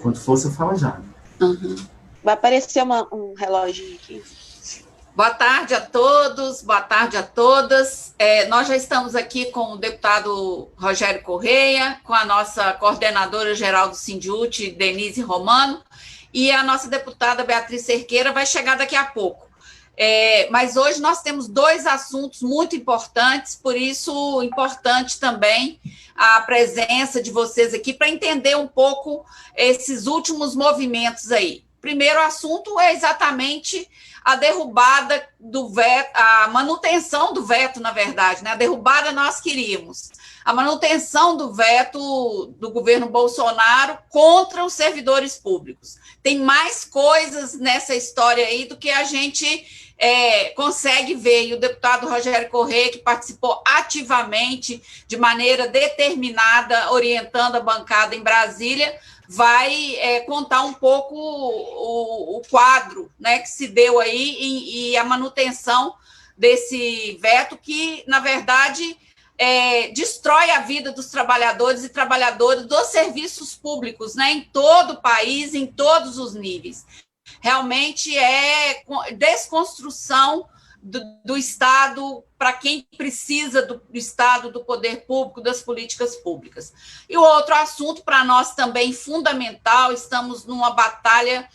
Quando for, você fala já. Uhum. Vai aparecer um reloginho aqui. Boa tarde a todos, boa tarde a todas. Nós já estamos aqui com o deputado Rogério Correia, com a nossa coordenadora geral do Sindiúti, Denise Romano, e a nossa deputada Beatriz Cerqueira vai chegar daqui a pouco. Mas hoje nós temos dois assuntos muito importantes, por isso importante também a presença de vocês aqui para entender um pouco esses últimos movimentos aí. Primeiro assunto é exatamente a derrubada do veto, a manutenção do veto, na verdade, né? A derrubada nós queríamos, a manutenção do veto do governo Bolsonaro contra os servidores públicos. Tem mais coisas nessa história aí do que a gente consegue ver, e o deputado Rogério Correia, que participou ativamente, de maneira determinada, orientando a bancada em Brasília, vai contar um pouco o quadro, né, que se deu aí e a manutenção desse veto que, na verdade, destrói a vida dos trabalhadores e trabalhadoras dos serviços públicos, né, em todo o país, em todos os níveis. Realmente é desconstrução do Estado para quem precisa do Estado, do poder público, das políticas públicas. E o outro assunto, para nós também fundamental, estamos numa batalha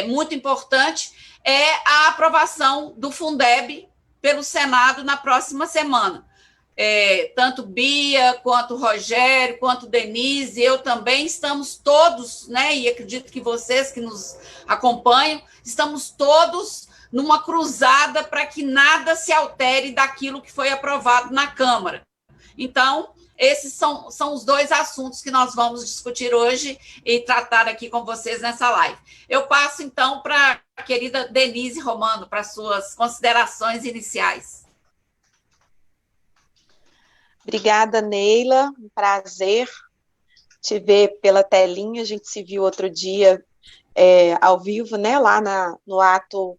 muito importante, é a aprovação do Fundeb pelo Senado na próxima semana. Tanto Bia, quanto Rogério, quanto Denise, eu também, estamos todos, né, e acredito que vocês que nos acompanham, estamos todos numa cruzada para que nada se altere daquilo que foi aprovado na Câmara. Então, esses são os dois assuntos que nós vamos discutir hoje e tratar aqui com vocês nessa live. Eu passo, então, para a querida Denise Romano, para suas considerações iniciais. Obrigada, Neila, um prazer te ver pela telinha, a gente se viu outro dia ao vivo, né, lá no ato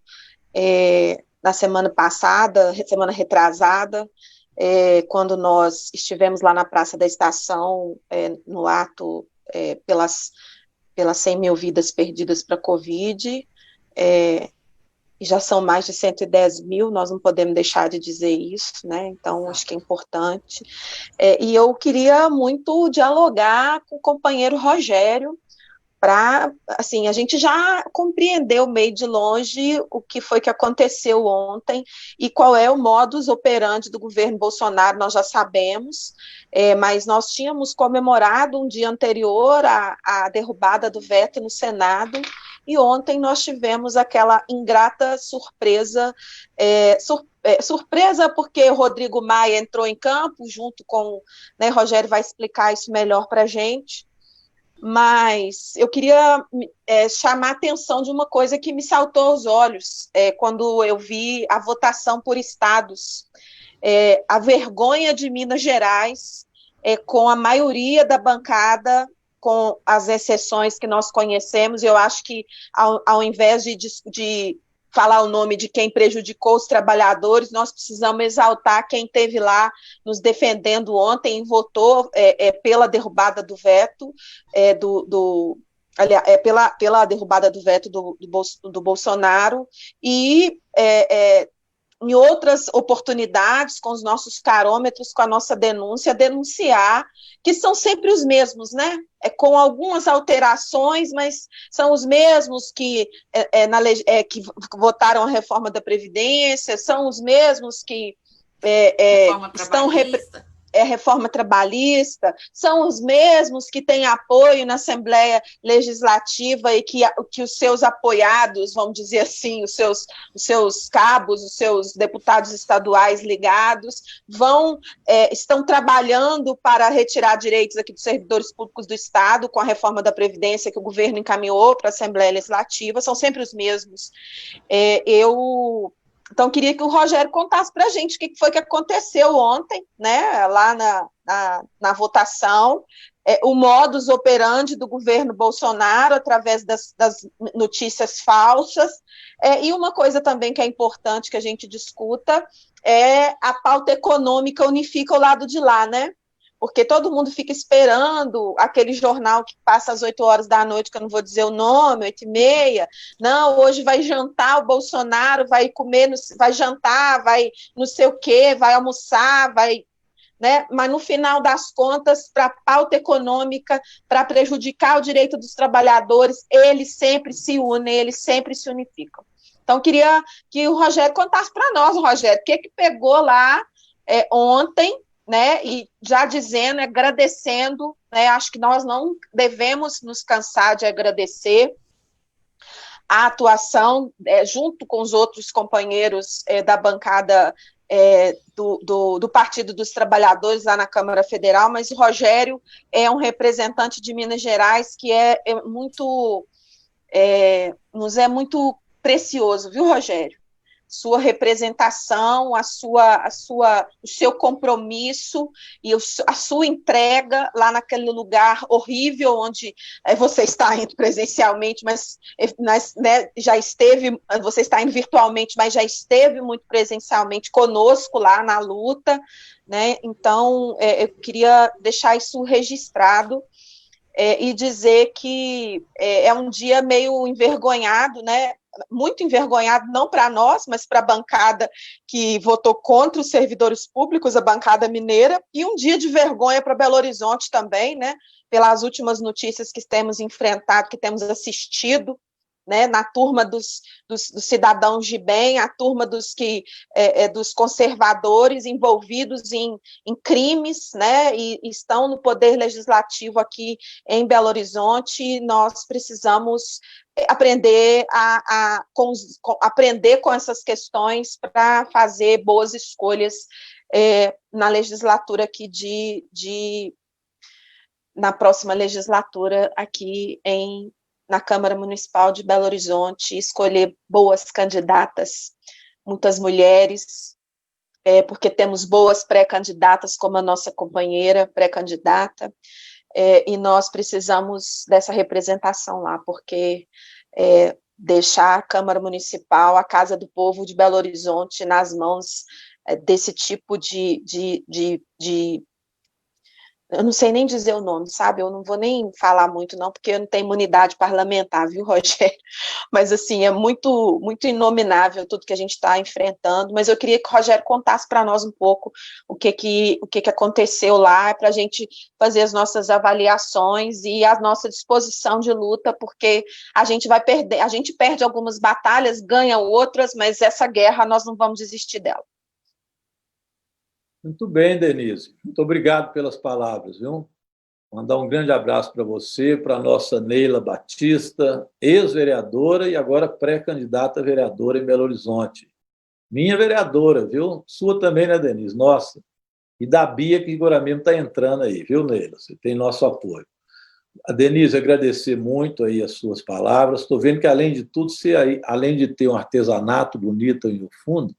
na semana passada, semana retrasada, quando nós estivemos lá na Praça da Estação, no ato pelas 100 mil vidas perdidas para a Covid, já são mais de 110 mil, nós não podemos deixar de dizer isso, né, então acho que é importante, e eu queria muito dialogar com o companheiro Rogério, para, assim, a gente já compreendeu meio de longe o que foi que aconteceu ontem e qual é o modus operandi do governo Bolsonaro, nós já sabemos, mas nós tínhamos comemorado um dia anterior a derrubada do veto no Senado, e ontem nós tivemos aquela ingrata surpresa, surpresa porque o Rodrigo Maia entrou em campo junto com, né, Rogério vai explicar isso melhor para a gente, mas eu queria chamar a atenção de uma coisa que me saltou aos olhos quando eu vi a votação por estados, a vergonha de Minas Gerais, com a maioria da bancada, com as exceções que nós conhecemos. Eu acho que ao invés de falar o nome de quem prejudicou os trabalhadores, nós precisamos exaltar quem esteve lá nos defendendo ontem e votou pela derrubada do veto, pela derrubada do veto do Bolsonaro, e em outras oportunidades, com os nossos carômetros, com a nossa denúncia, denunciar, que são sempre os mesmos, né? Com algumas alterações, mas são os mesmos que votaram a reforma da Previdência, são os mesmos que estão reforma trabalhista, são os mesmos que têm apoio na Assembleia Legislativa e que os seus apoiados, vamos dizer assim, os seus cabos, os seus deputados estaduais ligados, estão trabalhando para retirar direitos aqui dos servidores públicos do Estado com a reforma da Previdência que o governo encaminhou para a Assembleia Legislativa, são sempre os mesmos. Então, queria que o Rogério contasse para a gente o que foi que aconteceu ontem, né, lá na votação, o modus operandi do governo Bolsonaro através das notícias falsas, e uma coisa também que é importante que a gente discuta é a pauta econômica unifica o lado de lá, né? porque todo mundo fica esperando aquele jornal que passa às 8 horas da noite, que eu não vou dizer o nome, 8h30. Não, hoje vai jantar o Bolsonaro, vai comer, vai jantar, vai não sei o quê, vai almoçar, vai... Né? Mas, no final das contas, para a pauta econômica, para prejudicar o direito dos trabalhadores, eles sempre se unem, eles sempre se unificam. Então, queria que o Rogério contasse para nós, Rogério, o que pegou lá ontem, né? E já dizendo, agradecendo, né? Acho que nós não devemos nos cansar de agradecer a atuação, junto com os outros companheiros da bancada do Partido dos Trabalhadores lá na Câmara Federal, mas o Rogério é um representante de Minas Gerais que nos é muito precioso, viu, Rogério? Sua representação, o seu compromisso e a sua entrega lá naquele lugar horrível onde você está indo presencialmente, mas né, já esteve, você está indo virtualmente, mas já esteve muito presencialmente conosco lá na luta, né? Então, eu queria deixar isso registrado e dizer que é um dia meio envergonhado, né? Muito envergonhado, não para nós, mas para a bancada que votou contra os servidores públicos, a bancada mineira, e um dia de vergonha para Belo Horizonte também, né, pelas últimas notícias que temos enfrentado, que temos assistido, né, na turma dos cidadãos de bem, a turma dos conservadores envolvidos em crimes, né, e estão no poder legislativo aqui em Belo Horizonte, e nós precisamos aprender aprender com essas questões para fazer boas escolhas na legislatura aqui na próxima legislatura aqui na Câmara Municipal de Belo Horizonte, escolher boas candidatas, muitas mulheres, porque temos boas pré-candidatas, como a nossa companheira pré-candidata, e nós precisamos dessa representação lá, porque deixar a Câmara Municipal, a Casa do Povo de Belo Horizonte, nas mãos desse tipo eu não sei nem dizer o nome, sabe? Eu não vou nem falar muito, não, porque eu não tenho imunidade parlamentar, viu, Rogério? Mas, assim, é muito, muito inominável tudo que a gente está enfrentando, mas eu queria que o Rogério contasse para nós um pouco o que aconteceu lá, para a gente fazer as nossas avaliações e a nossa disposição de luta, porque a gente vai perder, a gente perde algumas batalhas, ganha outras, mas essa guerra nós não vamos desistir dela. Muito bem, Denise. Muito obrigado pelas palavras, viu? Mandar um grande abraço para você, para a nossa Neila Batista, ex-vereadora e agora pré-candidata a vereadora em Belo Horizonte. Minha vereadora, viu? Sua também, né, Denise? Nossa. E da Bia, que agora mesmo está entrando aí, viu, Neila? Você tem nosso apoio. A Denise, agradecer muito aí as suas palavras. Estou vendo que, além de tudo, além de ter um artesanato bonito aí no fundo,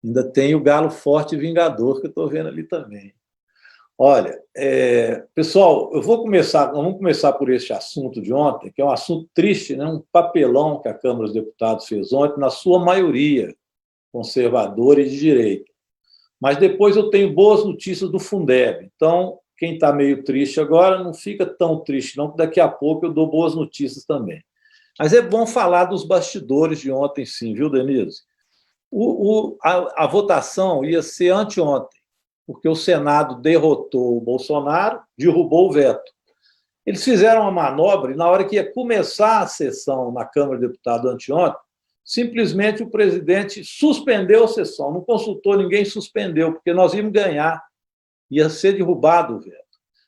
ainda tem o Galo Forte e Vingador, que eu estou vendo ali também. Olha, pessoal, vamos começar por este assunto de ontem, que é um assunto triste, né? Um papelão que a Câmara dos Deputados fez ontem, na sua maioria conservadora e de direita. Mas depois eu tenho boas notícias do Fundeb. Então, quem está meio triste agora, não fica tão triste, não, que daqui a pouco eu dou boas notícias também. Mas é bom falar dos bastidores de ontem, sim, viu, Denise? A votação ia ser anteontem, porque o Senado derrotou o Bolsonaro, derrubou o veto. Eles fizeram uma manobra e, na hora que ia começar a sessão na Câmara de Deputados anteontem, simplesmente o presidente suspendeu a sessão, não consultou ninguém, suspendeu, porque nós íamos ganhar, ia ser derrubado o veto.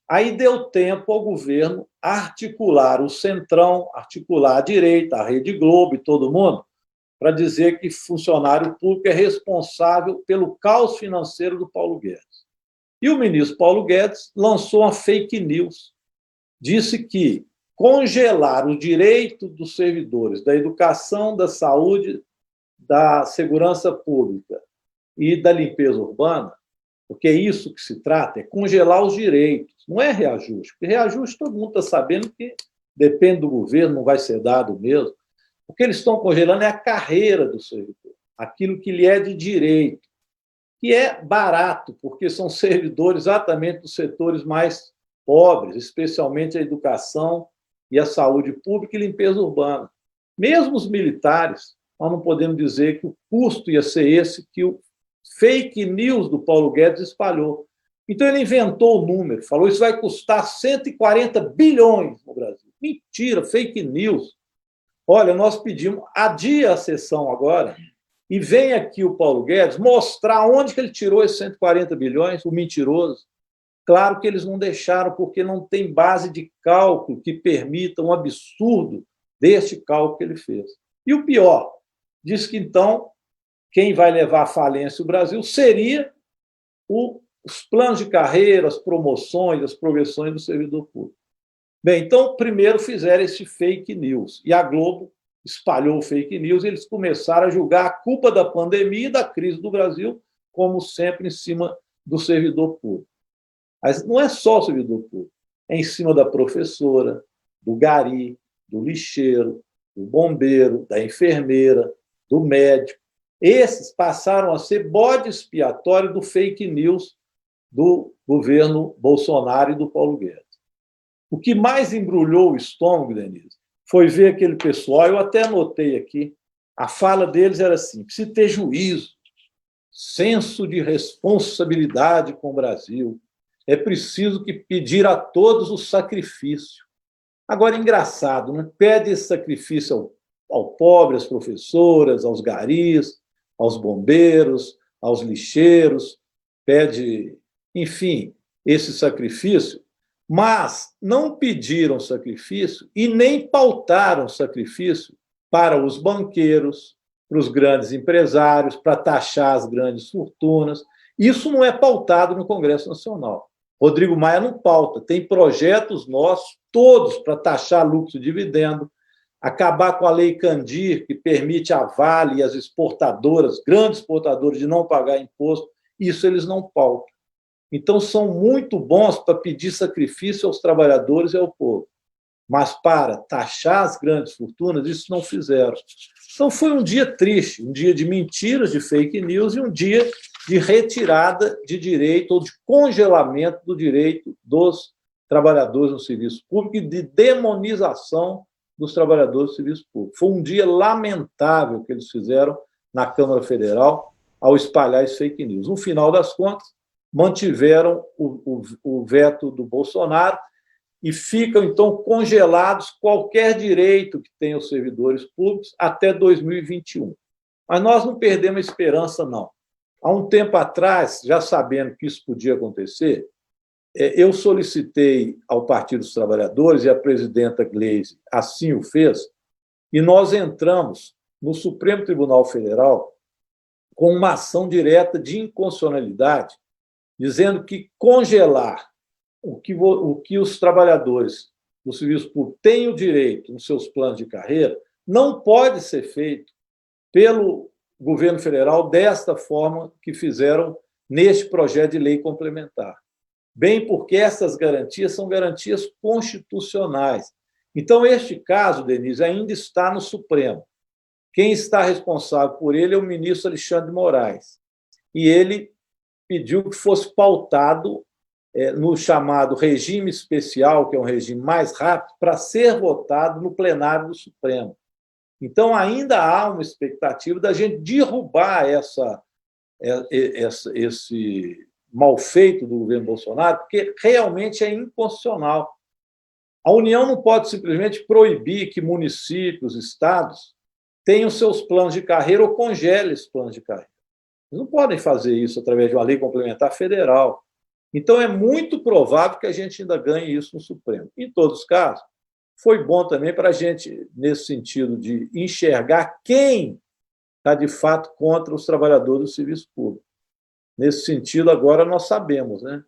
Aí deu tempo ao governo articular o Centrão, articular a direita, a Rede Globo e todo mundo, para dizer que funcionário público é responsável pelo caos financeiro do Paulo Guedes. E o ministro Paulo Guedes lançou uma fake news. Disse que congelar o direito dos servidores da educação, da saúde, da segurança pública e da limpeza urbana, porque é isso que se trata, é congelar os direitos, não é reajuste, porque reajuste todo mundo está sabendo que depende do governo, não vai ser dado mesmo. O que eles estão congelando é a carreira do servidor, aquilo que lhe é de direito. que é barato, porque são servidores exatamente dos setores mais pobres, especialmente a educação e a saúde pública e limpeza urbana. Mesmo os militares, nós não podemos dizer que o custo ia ser esse que o fake news do Paulo Guedes espalhou. Então, ele inventou o número, falou isso vai custar 140 bilhões no Brasil. Mentira, fake news. Olha, nós pedimos, adia a sessão agora, e vem aqui o Paulo Guedes mostrar onde que ele tirou esses 140 bilhões, o mentiroso. Claro que eles não deixaram, porque não tem base de cálculo que permita um absurdo deste cálculo que ele fez. E o pior, diz que, então, quem vai levar à falência o Brasil seria os planos de carreira, as promoções, as progressões do servidor público. Bem, então, primeiro fizeram esse fake news, e a Globo espalhou o fake news, e eles começaram a julgar a culpa da pandemia e da crise do Brasil, como sempre, em cima do servidor público. Mas não é só o servidor público, é em cima da professora, do gari, do lixeiro, do bombeiro, da enfermeira, do médico. Esses passaram a ser bode expiatório do fake news do governo Bolsonaro e do Paulo Guedes. O que mais embrulhou o estômago, Denise, foi ver aquele pessoal, eu até anotei aqui, a fala deles era assim, precisa ter juízo, senso de responsabilidade com o Brasil, é preciso que pedir a todos o sacrifício. Agora, engraçado, né? Pede esse sacrifício ao pobre, às professoras, aos garis, aos bombeiros, aos lixeiros, pede, enfim, esse sacrifício, mas não pediram sacrifício e nem pautaram sacrifício para os banqueiros, para os grandes empresários, para taxar as grandes fortunas. Isso não é pautado no Congresso Nacional. Rodrigo Maia não pauta, tem projetos nossos, todos, para taxar lucro e dividendo, acabar com a Lei Candir, que permite a Vale e as exportadoras, grandes exportadoras, de não pagar imposto, isso eles não pautam. Então, são muito bons para pedir sacrifício aos trabalhadores e ao povo, mas para taxar as grandes fortunas, isso não fizeram. Então, foi um dia triste, um dia de mentiras, de fake news, e um dia de retirada de direito ou de congelamento do direito dos trabalhadores no serviço público e de demonização dos trabalhadores do serviço público. Foi um dia lamentável que eles fizeram na Câmara Federal ao espalhar esse fake news. No final das contas, mantiveram o veto do Bolsonaro e ficam, então, congelados qualquer direito que tenham os servidores públicos até 2021. Mas nós não perdemos a esperança, não. Há um tempo atrás, já sabendo que isso podia acontecer, eu solicitei ao Partido dos Trabalhadores, e a presidenta Gleisi assim o fez, e nós entramos no Supremo Tribunal Federal com uma ação direta de inconstitucionalidade, dizendo que congelar o que os trabalhadores do serviço público têm o direito nos seus planos de carreira não pode ser feito pelo governo federal desta forma que fizeram neste projeto de lei complementar. Bem porque essas garantias são garantias constitucionais. Então, este caso, Denise, ainda está no Supremo. Quem está responsável por ele é o ministro Alexandre de Moraes. E ele pediu que fosse pautado no chamado regime especial, que é um regime mais rápido, para ser votado no plenário do Supremo. Então, ainda há uma expectativa da gente derrubar esse mal feito do governo Bolsonaro, porque realmente é inconstitucional. A União não pode simplesmente proibir que municípios, estados, tenham seus planos de carreira ou congelem esses planos de carreira. Eles não podem fazer isso através de uma lei complementar federal. Então, é muito provável que a gente ainda ganhe isso no Supremo. Em todos os casos, foi bom também para a gente, nesse sentido de enxergar quem está, de fato, contra os trabalhadores do serviço público. Nesse sentido, agora nós sabemos, né?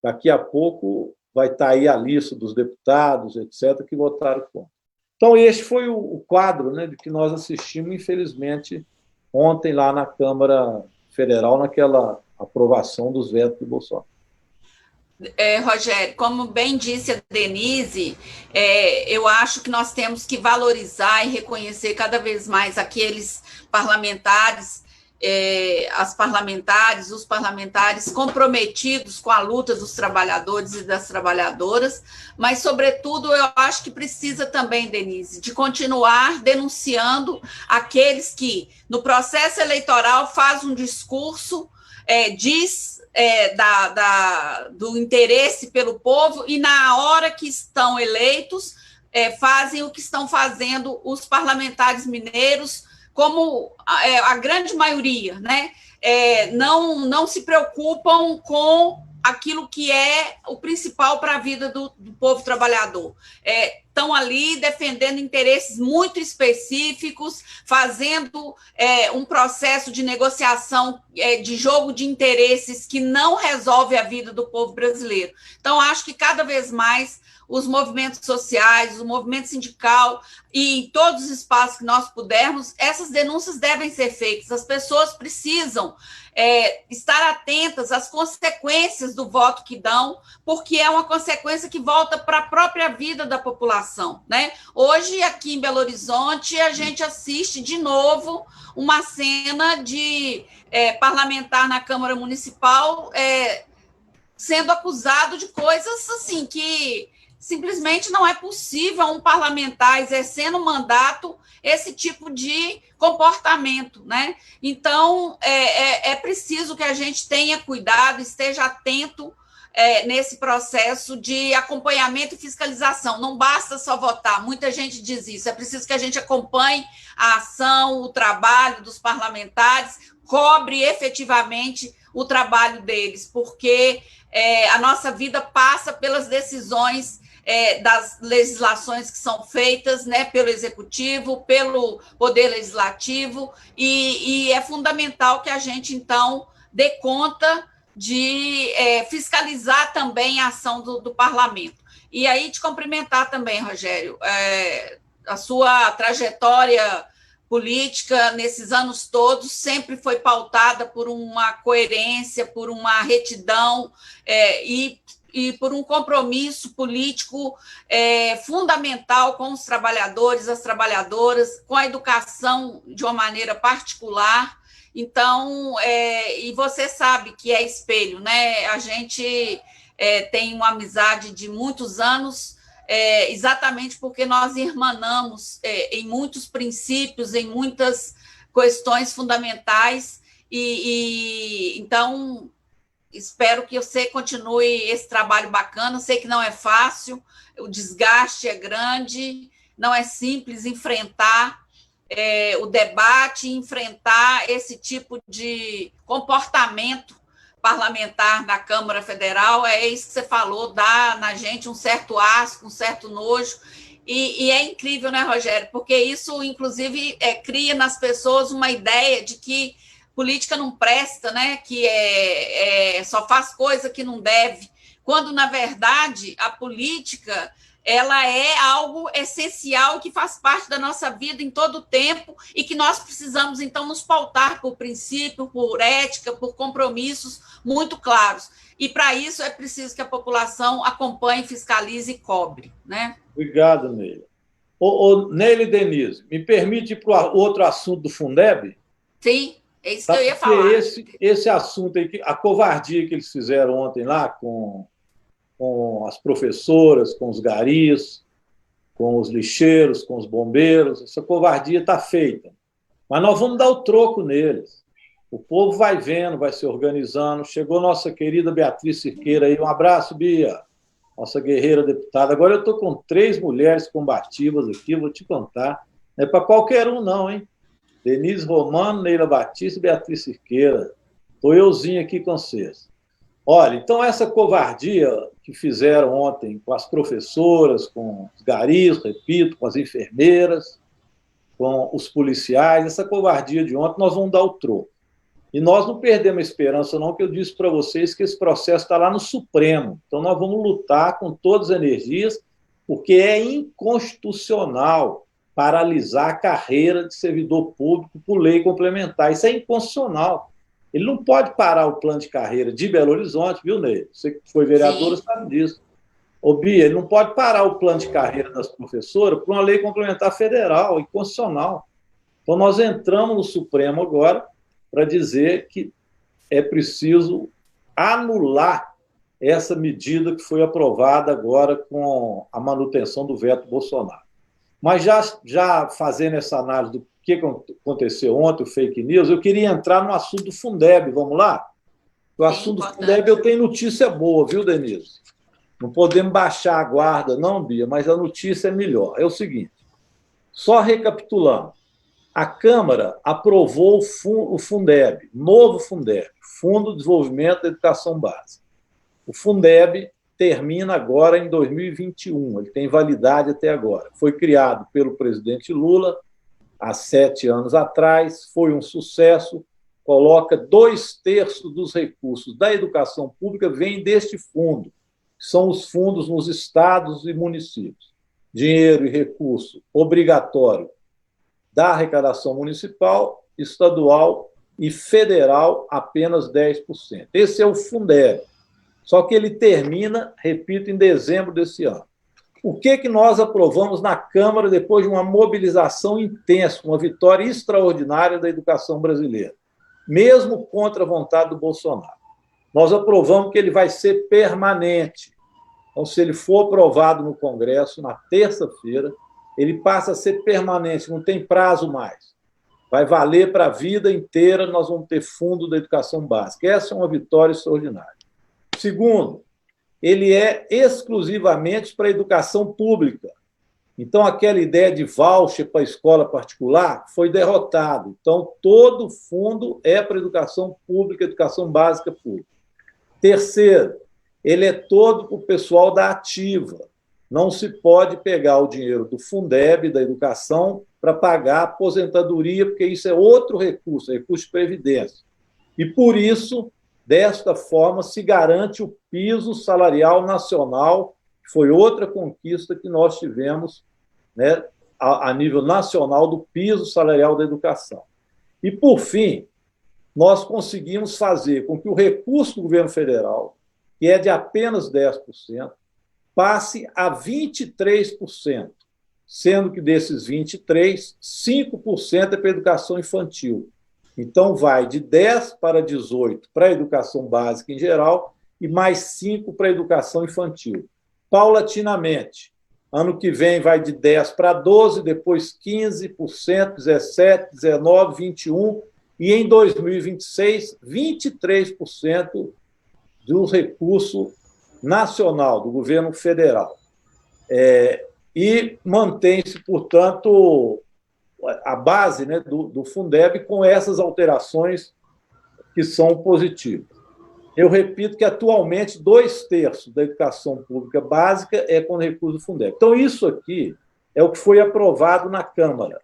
Daqui a pouco vai estar aí a lista dos deputados, etc., que votaram contra. Então, este foi o quadro, né, de que nós assistimos, infelizmente, ontem lá na Câmara Federal, naquela aprovação dos vetos do Bolsonaro. Rogério, como bem disse a Denise, eu acho que nós temos que valorizar e reconhecer cada vez mais aqueles parlamentares as parlamentares, os parlamentares comprometidos com a luta dos trabalhadores e das trabalhadoras, mas, sobretudo, eu acho que precisa também, Denise, de continuar denunciando aqueles que, no processo eleitoral, fazem um discurso, diz do interesse pelo povo e, na hora que estão eleitos, fazem o que estão fazendo os parlamentares mineiros, como a grande maioria, né? Não se preocupam com aquilo que é o principal para a vida do povo trabalhador. Estão ali defendendo interesses muito específicos, fazendo um processo de negociação, de jogo de interesses que não resolve a vida do povo brasileiro. Então, acho que cada vez mais os movimentos sociais, o movimento sindical e em todos os espaços que nós pudermos, essas denúncias devem ser feitas. As pessoas precisam estar atentas às consequências do voto que dão, porque é uma consequência que volta para a própria vida da população, né? Hoje, aqui em Belo Horizonte, a gente assiste de novo uma cena de parlamentar na Câmara Municipal sendo acusado de coisas assim que simplesmente não é possível um parlamentar exercendo um mandato esse tipo de comportamento, né? Então, é preciso que a gente tenha cuidado, esteja atento nesse processo de acompanhamento e fiscalização. Não basta só votar, muita gente diz isso, é preciso que a gente acompanhe a ação, o trabalho dos parlamentares, cobre efetivamente o trabalho deles, porque a nossa vida passa pelas decisões das legislações que são feitas, né, pelo Executivo, pelo Poder Legislativo, e é fundamental que a gente, então, dê conta de fiscalizar também a ação do Parlamento. E aí te cumprimentar também, Rogério, a sua trajetória política nesses anos todos sempre foi pautada por uma coerência, por uma retidão e por um compromisso político fundamental com os trabalhadores, as trabalhadoras, com a educação de uma maneira particular. Então, e você sabe que é espelho, né? A gente tem uma amizade de muitos anos, exatamente porque nós irmanamos em muitos princípios, em muitas questões fundamentais, então espero que você continue esse trabalho bacana. Sei que não é fácil, o desgaste é grande, não é simples enfrentar o debate, enfrentar esse tipo de comportamento parlamentar na Câmara Federal. É isso que você falou, dá na gente um certo asco, um certo nojo, e é incrível, né, Rogério? Porque isso, inclusive, cria nas pessoas uma ideia de que política não presta, né? Que só faz coisa que não deve, quando, na verdade, a política ela é algo essencial que faz parte da nossa vida em todo o tempo e que nós precisamos, então, nos pautar por princípio, por ética, por compromissos muito claros. E, para isso, é preciso que a população acompanhe, fiscalize e cobre, né? Obrigado, Neila. Neila e Denise, me permite ir para o outro assunto do Fundeb? Sim, é isso que eu ia falar. Esse assunto aí, a covardia que eles fizeram ontem lá com as professoras, com os garis, com os lixeiros, com os bombeiros, essa covardia está feita. Mas nós vamos dar o troco neles. O povo vai vendo, vai se organizando. Chegou nossa querida Beatriz Cirqueira aí. Um abraço, Bia, nossa guerreira deputada. Agora eu estou com 3 mulheres combativas aqui, vou te contar. Não é para qualquer um, não, hein? Denise Romano, Neila Batista e Beatriz Cirqueira. Estou euzinho aqui com vocês. Olha, então essa covardia que fizeram ontem com as professoras, com os garis, repito, com as enfermeiras, com os policiais, essa covardia de ontem, nós vamos dar o troco. E nós não perdemos a esperança, não, que eu disse para vocês que esse processo está lá no Supremo. Então nós vamos lutar com todas as energias, porque é inconstitucional paralisar a carreira de servidor público por lei complementar. Isso é inconstitucional. Ele não pode parar o plano de carreira de Belo Horizonte, viu, Ney? Você que foi vereadora sabe disso. Ô, Bia, ele não pode parar o plano de carreira das professoras por uma lei complementar federal, inconstitucional. Então, nós entramos no Supremo agora para dizer que é preciso anular essa medida que foi aprovada agora com a manutenção do veto Bolsonaro. Mas já fazendo essa análise do que aconteceu ontem, o fake news, eu queria entrar no assunto do Fundeb, vamos lá? O assunto do Fundeb eu tenho notícia boa, viu, Denise? Não podemos baixar a guarda, não, Bia, mas a notícia é melhor. É o seguinte, só recapitulando, a Câmara aprovou o Fundeb, novo Fundeb, Fundo de Desenvolvimento da Educação Básica. O Fundeb termina agora em 2021, ele tem validade até agora. Foi criado pelo presidente Lula há 7 anos atrás, foi um sucesso, coloca 2/3 dos recursos da educação pública vem deste fundo, que são os fundos nos estados e municípios. Dinheiro e recurso obrigatório da arrecadação municipal, estadual e federal, apenas 10%. Esse é o Fundeb. Só que ele termina, repito, em dezembro desse ano. O que nós aprovamos na Câmara depois de uma mobilização intensa, uma vitória extraordinária da educação brasileira, mesmo contra a vontade do Bolsonaro? Nós aprovamos que ele vai ser permanente. Então, se ele for aprovado no Congresso na terça-feira, ele passa a ser permanente, não tem prazo mais. Vai valer para a vida inteira, nós vamos ter fundo da educação básica. Essa é uma vitória extraordinária. Segundo, ele é exclusivamente para a educação pública. Então, aquela ideia de voucher para a escola particular foi derrotada. Então, todo fundo é para a educação pública, educação básica pública. Terceiro, ele é todo para o pessoal da ativa. Não se pode pegar o dinheiro do Fundeb, da educação, para pagar a aposentadoria, porque isso é outro recurso, recurso de previdência. E, por isso, desta forma, se garante o piso salarial nacional, que foi outra conquista que nós tivemos, né, a nível nacional, do piso salarial da educação. E, por fim, nós conseguimos fazer com que o recurso do governo federal, que é de apenas 10%, passe a 23%, sendo que desses 23%, 5% é para a educação infantil. Então, vai de 10 para 18 para a educação básica em geral e mais 5 para a educação infantil. Paulatinamente, ano que vem vai de 10 para 12, depois 15%, 17%, 19%, 21%, e em 2026, 23% do recurso nacional, do governo federal. E mantém-se, portanto, a base, né, do Fundeb com essas alterações que são positivas. Eu repito que, atualmente, 2/3 da educação pública básica é com recurso do Fundeb. Então, isso aqui é o que foi aprovado na Câmara.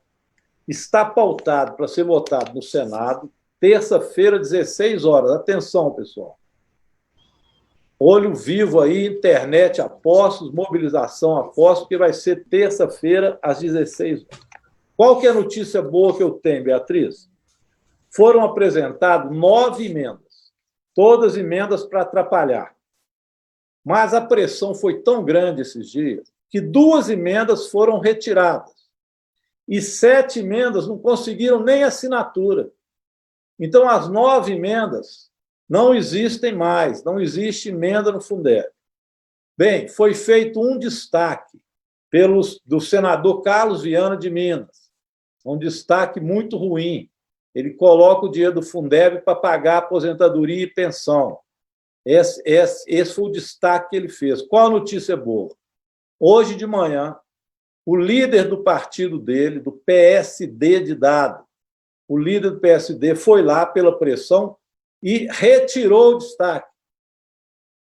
Está pautado para ser votado no Senado, terça-feira, 16 horas. Atenção, pessoal. Olho vivo aí, internet a postos, mobilização a postos, porque vai ser terça-feira, às 16 horas. Qual que é a notícia boa que eu tenho, Beatriz? Foram apresentadas 9 emendas, todas emendas para atrapalhar. Mas a pressão foi tão grande esses dias que 2 emendas foram retiradas e 7 emendas não conseguiram nem assinatura. Então, as 9 emendas não existem mais, não existe emenda no Fundeb. Bem, foi feito um destaque do senador Carlos Viana de Minas, um destaque muito ruim. Ele coloca o dinheiro do Fundeb para pagar aposentadoria e pensão. Esse foi o destaque que ele fez. Qual a notícia boa? Hoje de manhã, o líder do partido dele, do PSD de Dado, o líder do PSD foi lá pela pressão e retirou o destaque.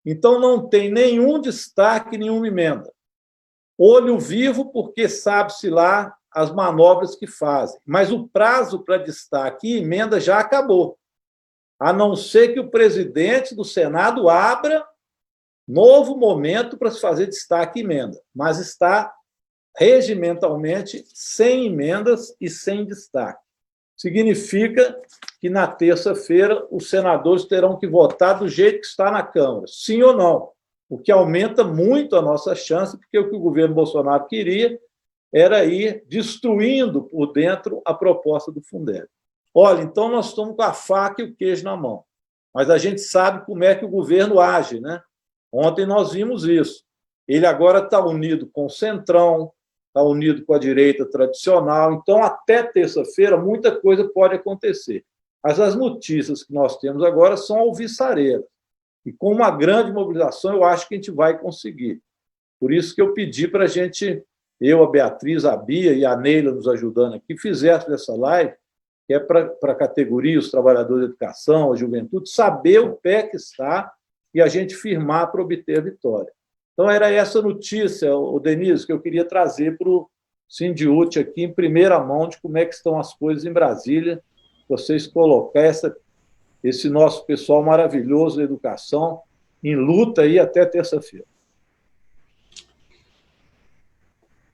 Então, não tem nenhum destaque, nenhuma emenda. Olho vivo, porque sabe-se lá as manobras que fazem. Mas o prazo para destaque e emenda já acabou, a não ser que o presidente do Senado abra novo momento para se fazer destaque e emenda. Mas está regimentalmente sem emendas e sem destaque. Significa que, na terça-feira, os senadores terão que votar do jeito que está na Câmara, sim ou não, o que aumenta muito a nossa chance, porque o que o governo Bolsonaro queria era ir destruindo por dentro a proposta do Fundeb. Olha, então nós estamos com a faca e o queijo na mão, mas a gente sabe como é que o governo age, né? Ontem nós vimos isso. Ele agora está unido com o Centrão, está unido com a direita tradicional, então até terça-feira muita coisa pode acontecer. Mas as notícias que nós temos agora são alvissareiras. E com uma grande mobilização, eu acho que a gente vai conseguir. Por isso que eu pedi para a gente, eu, a Beatriz, a Bia e a Neila nos ajudando aqui, fizesse essa live, que é para a categoria, os trabalhadores da educação, a juventude, saber o pé que está e a gente firmar para obter a vitória. Então, era essa notícia, o Denise, que eu queria trazer para o Sindiúti aqui em primeira mão de como é que estão as coisas em Brasília, vocês colocar esse nosso pessoal maravilhoso da educação em luta aí até terça-feira.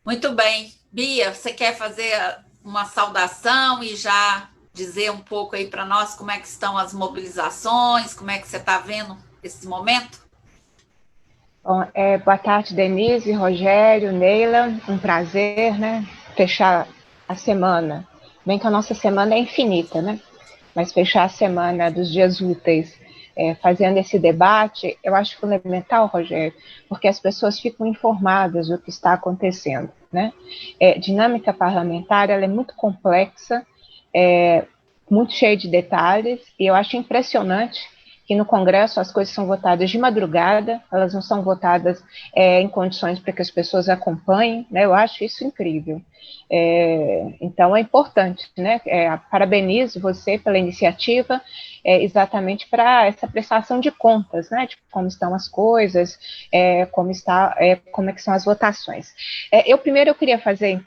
Muito bem. Bia, você quer fazer uma saudação e já dizer um pouco aí para nós como é que estão as mobilizações, como é que você está vendo esse momento? Bom, boa tarde, Denise, Rogério, Neila, um prazer, né, fechar a semana. Bem que a nossa semana é infinita, né, mas fechar a semana dos dias úteis fazendo esse debate, eu acho fundamental, Rogério, porque as pessoas ficam informadas do que está acontecendo, né. Dinâmica parlamentar, ela é muito complexa, muito cheia de detalhes, e eu acho impressionante que no Congresso as coisas são votadas de madrugada, elas não são votadas em condições para que as pessoas acompanhem, né? Eu acho isso incrível. Então é importante, né? Parabenizo você pela iniciativa, exatamente para essa prestação de contas, né? De como estão as coisas, como é que são as votações. Eu queria fazer,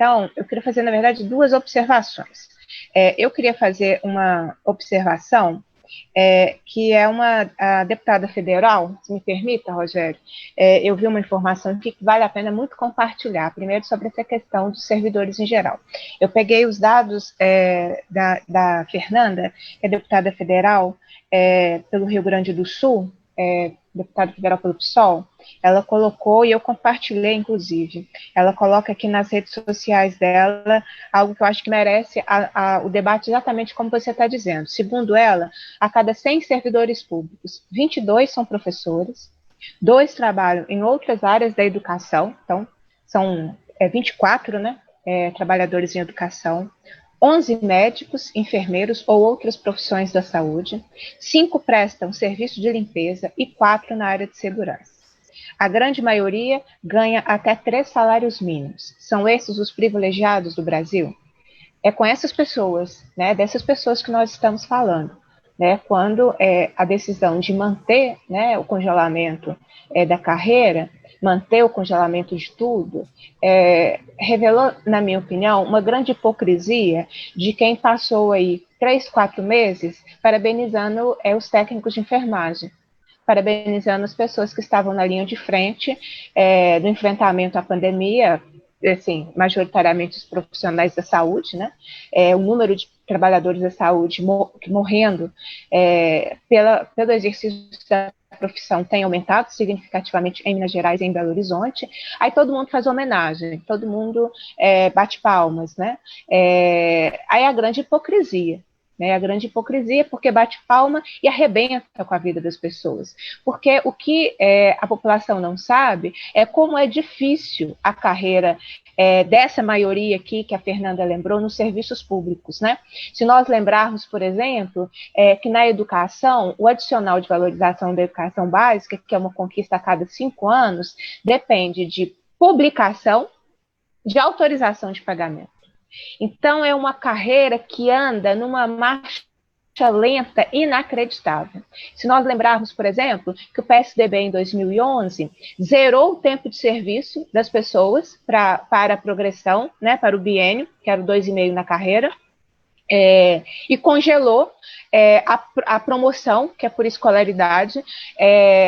na verdade, duas observações. Eu queria fazer uma observação que é a deputada federal, se me permita, Rogério, eu vi uma informação aqui que vale a pena muito compartilhar, primeiro sobre essa questão dos servidores em geral. Eu peguei os dados da Fernanda, que é deputada federal pelo Rio Grande do Sul, deputada federal pelo PSOL, ela colocou, e eu compartilhei, inclusive, ela coloca aqui nas redes sociais dela algo que eu acho que merece o debate exatamente como você está dizendo. Segundo ela, a cada 100 servidores públicos, 22 são professores, 2 trabalham em outras áreas da educação, então são 24, né, trabalhadores em educação, 11 médicos, enfermeiros ou outras profissões da saúde, 5 prestam serviço de limpeza e 4 na área de segurança. A grande maioria ganha até 3 salários mínimos. São esses os privilegiados do Brasil? É com essas pessoas, né, dessas pessoas que nós estamos falando, né, quando a decisão de manter, né, o congelamento da carreira, manter o congelamento de tudo, revelou, na minha opinião, uma grande hipocrisia de quem passou aí 3, 4 meses parabenizando os técnicos de enfermagem, parabenizando as pessoas que estavam na linha de frente do enfrentamento à pandemia, assim, majoritariamente os profissionais da saúde, né? O número de trabalhadores da saúde morrendo pelo exercício da profissão tem aumentado significativamente em Minas Gerais e em Belo Horizonte. Aí todo mundo faz homenagem, todo mundo bate palmas, né? Aí a grande hipocrisia. A grande hipocrisia, porque bate palma e arrebenta com a vida das pessoas. Porque o que a população não sabe é como é difícil a carreira dessa maioria aqui, que a Fernanda lembrou, nos serviços públicos, né? Se nós lembrarmos, por exemplo, que na educação, o adicional de valorização da educação básica, que é uma conquista a cada 5 anos, depende de publicação, de autorização de pagamento. Então, é uma carreira que anda numa marcha lenta inacreditável. Se nós lembrarmos, por exemplo, que o PSDB em 2011 zerou o tempo de serviço das pessoas para a progressão, né, para o biênio, que era o 2,5 na carreira, e congelou a promoção, que é por escolaridade,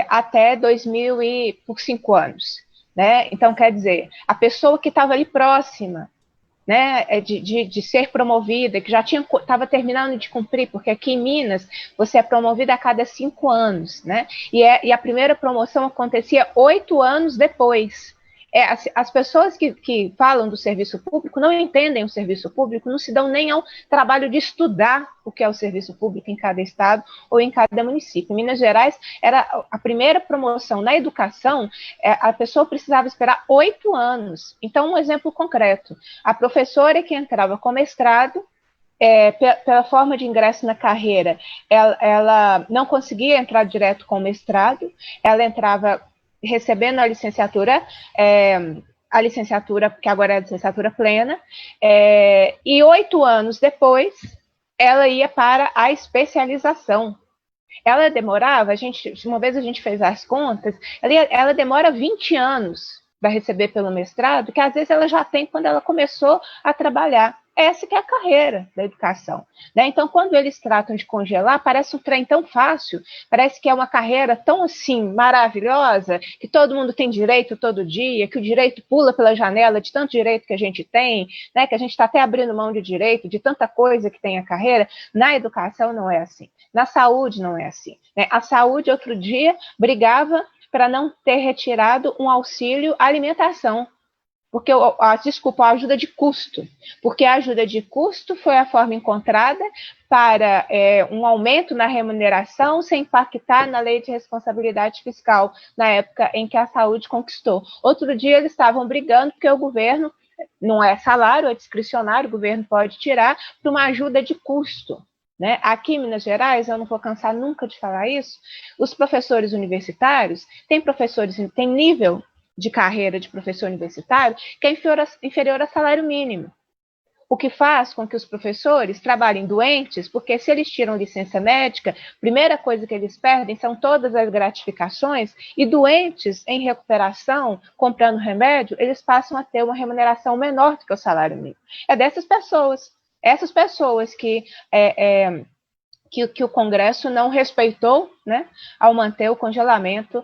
até 2000 e por 5 anos. Né? Então, quer dizer, a pessoa que estava ali próxima, né, de ser promovida, que já estava terminando de cumprir, porque aqui em Minas você é promovida a cada 5 anos, né, e a primeira promoção acontecia 8 anos depois. As pessoas que falam do serviço público não entendem o serviço público, não se dão nem ao trabalho de estudar o que é o serviço público em cada estado ou em cada município. Em Minas Gerais, era a primeira promoção na educação, a pessoa precisava esperar 8 anos. Então, um exemplo concreto, a professora que entrava com mestrado, pela forma de ingresso na carreira, ela não conseguia entrar direto com o mestrado, ela entrava recebendo a licenciatura, que agora é a licenciatura plena, e 8 anos depois, ela ia para a especialização. Ela demorava, uma vez a gente fez as contas, ela demora 20 anos para receber pelo mestrado, que às vezes ela já tem quando ela começou a trabalhar. Essa que é a carreira da educação. Né? Então, quando eles tratam de congelar, parece um trem tão fácil, parece que é uma carreira tão assim maravilhosa, que todo mundo tem direito todo dia, que o direito pula pela janela de tanto direito que a gente tem, né? Que a gente está até abrindo mão de direito, de tanta coisa que tem a carreira. Na educação não é assim. Na saúde não é assim. Né? A saúde, outro dia, brigava para não ter retirado um auxílio alimentação, porque a ajuda de custo, porque a ajuda de custo foi a forma encontrada para um aumento na remuneração sem impactar na lei de responsabilidade fiscal, na época em que a saúde conquistou. Outro dia eles estavam brigando porque o governo, não é salário, é discricionário, o governo pode tirar para uma ajuda de custo. Né? Aqui em Minas Gerais, eu não vou cansar nunca de falar isso, os professores universitários, tem nível de carreira de professor universitário que é inferior a salário mínimo. O que faz com que os professores trabalhem doentes, porque se eles tiram licença médica, a primeira coisa que eles perdem são todas as gratificações, e doentes em recuperação, comprando remédio, eles passam a ter uma remuneração menor do que o salário mínimo. É dessas pessoas, essas pessoas que o Congresso não respeitou, né, ao manter o congelamento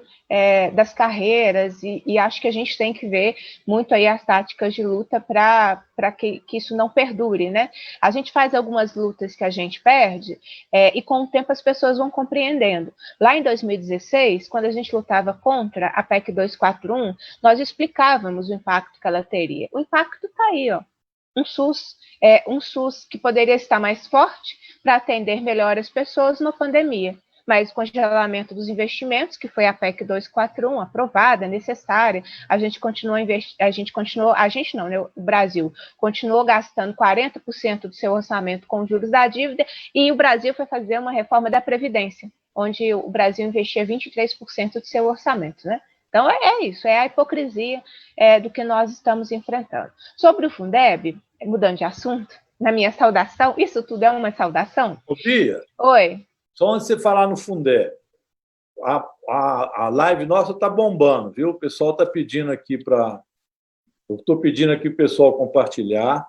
das carreiras, e acho que a gente tem que ver muito aí as táticas de luta para que isso não perdure, né? A gente faz algumas lutas que a gente perde, e com o tempo as pessoas vão compreendendo. Lá em 2016, quando a gente lutava contra a PEC 241, nós explicávamos o impacto que ela teria. O impacto está aí, ó. Um SUS que poderia estar mais forte para atender melhor as pessoas na pandemia, mas o congelamento dos investimentos, que foi a PEC 241, aprovada, necessária, o Brasil continuou gastando 40% do seu orçamento com juros da dívida, e o Brasil foi fazer uma reforma da Previdência, onde o Brasil investia 23% do seu orçamento, né? Então, isso, é a hipocrisia do que nós estamos enfrentando. Sobre o Fundeb, mudando de assunto, na minha saudação, isso tudo é uma saudação? Ô, Bia, Oi. só antes de você falar no Fundeb, a live nossa está bombando, viu? O pessoal está pedindo aqui para... Eu estou pedindo aqui para o pessoal compartilhar,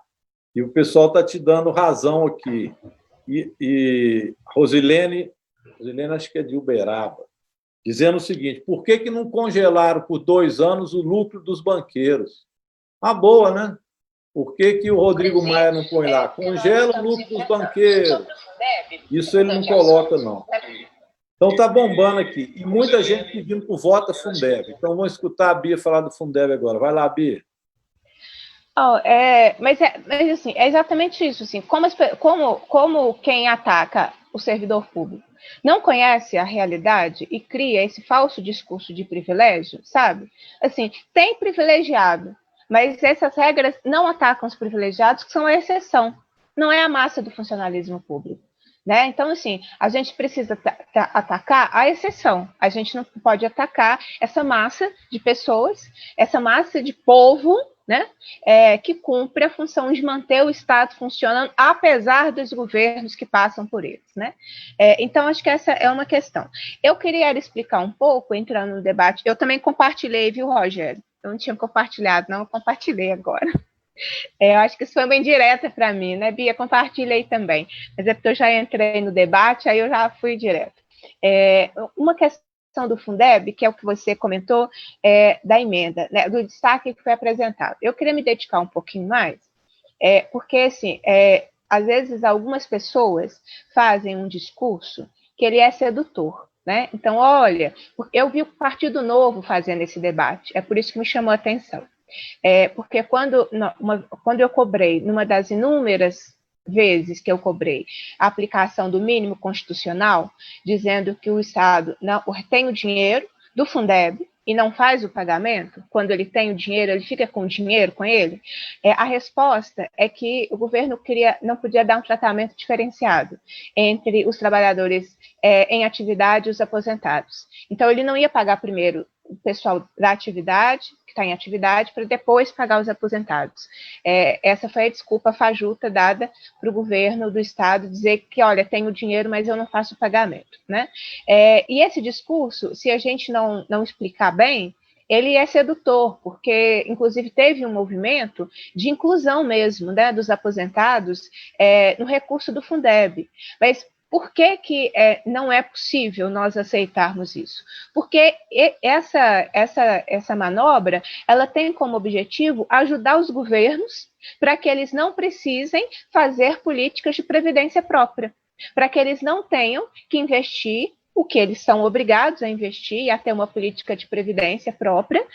e o pessoal está te dando razão aqui. E Rosilene, acho que é de Uberaba, dizendo o seguinte: por que não congelaram por 2 anos o lucro dos banqueiros? Uma boa, né? Por que o Rodrigo Maia não põe lá? Congela o lucro dos banqueiros. Isso ele não coloca, não. Então está bombando aqui. E muita gente pedindo por voto Fundeb. Então vamos escutar a Bia falar do Fundeb agora. Vai lá, Bia. Mas assim, é exatamente isso. Assim, como quem ataca o servidor público não conhece a realidade e cria esse falso discurso de privilégio, sabe? Assim, tem privilegiado, mas essas regras não atacam os privilegiados, que são a exceção, não é a massa do funcionalismo público. Né? Então, assim, a gente precisa atacar a exceção, a gente não pode atacar essa massa de pessoas, essa massa de povo, né, que cumpre a função de manter o Estado funcionando, apesar dos governos que passam por eles. Né? Então, acho que essa é uma questão. Eu queria explicar um pouco, entrando no debate, eu também compartilhei, viu, Rogério? Eu não tinha compartilhado, não, eu compartilhei agora. Eu acho que isso foi bem direta para mim, né, Bia? Compartilhei também. Mas é porque eu já entrei no debate, aí eu já fui direto. Uma questão do Fundeb, que é o que você comentou, da emenda, né, do destaque que foi apresentado. Eu queria me dedicar um pouquinho mais, porque, assim, às vezes algumas pessoas fazem um discurso que ele é sedutor. né? Então, olha, eu vi o Partido Novo fazendo esse debate, é por isso que me chamou a atenção. Porque quando eu cobrei, numa das inúmeras vezes que eu cobrei a aplicação do mínimo constitucional, dizendo que o Estado não tem o dinheiro do Fundeb e não faz o pagamento, quando ele tem o dinheiro, ele fica com o dinheiro com ele, a resposta é que o governo não podia dar um tratamento diferenciado entre os trabalhadores em atividade e os aposentados. Então, ele não ia pagar primeiro o pessoal da atividade, que está em atividade, para depois pagar os aposentados. Essa foi a desculpa fajuta dada para o governo do Estado, dizer que, olha, tenho dinheiro, mas eu não faço o pagamento, né? E esse discurso, se a gente não explicar bem, ele é sedutor, porque, inclusive, teve um movimento de inclusão mesmo, né, dos aposentados no recurso do Fundeb. Mas por que não é possível nós aceitarmos isso? Porque essa manobra, ela tem como objetivo ajudar os governos para que eles não precisem fazer políticas de previdência própria, para que eles não tenham que investir o que eles são obrigados a investir e a ter uma política de previdência própria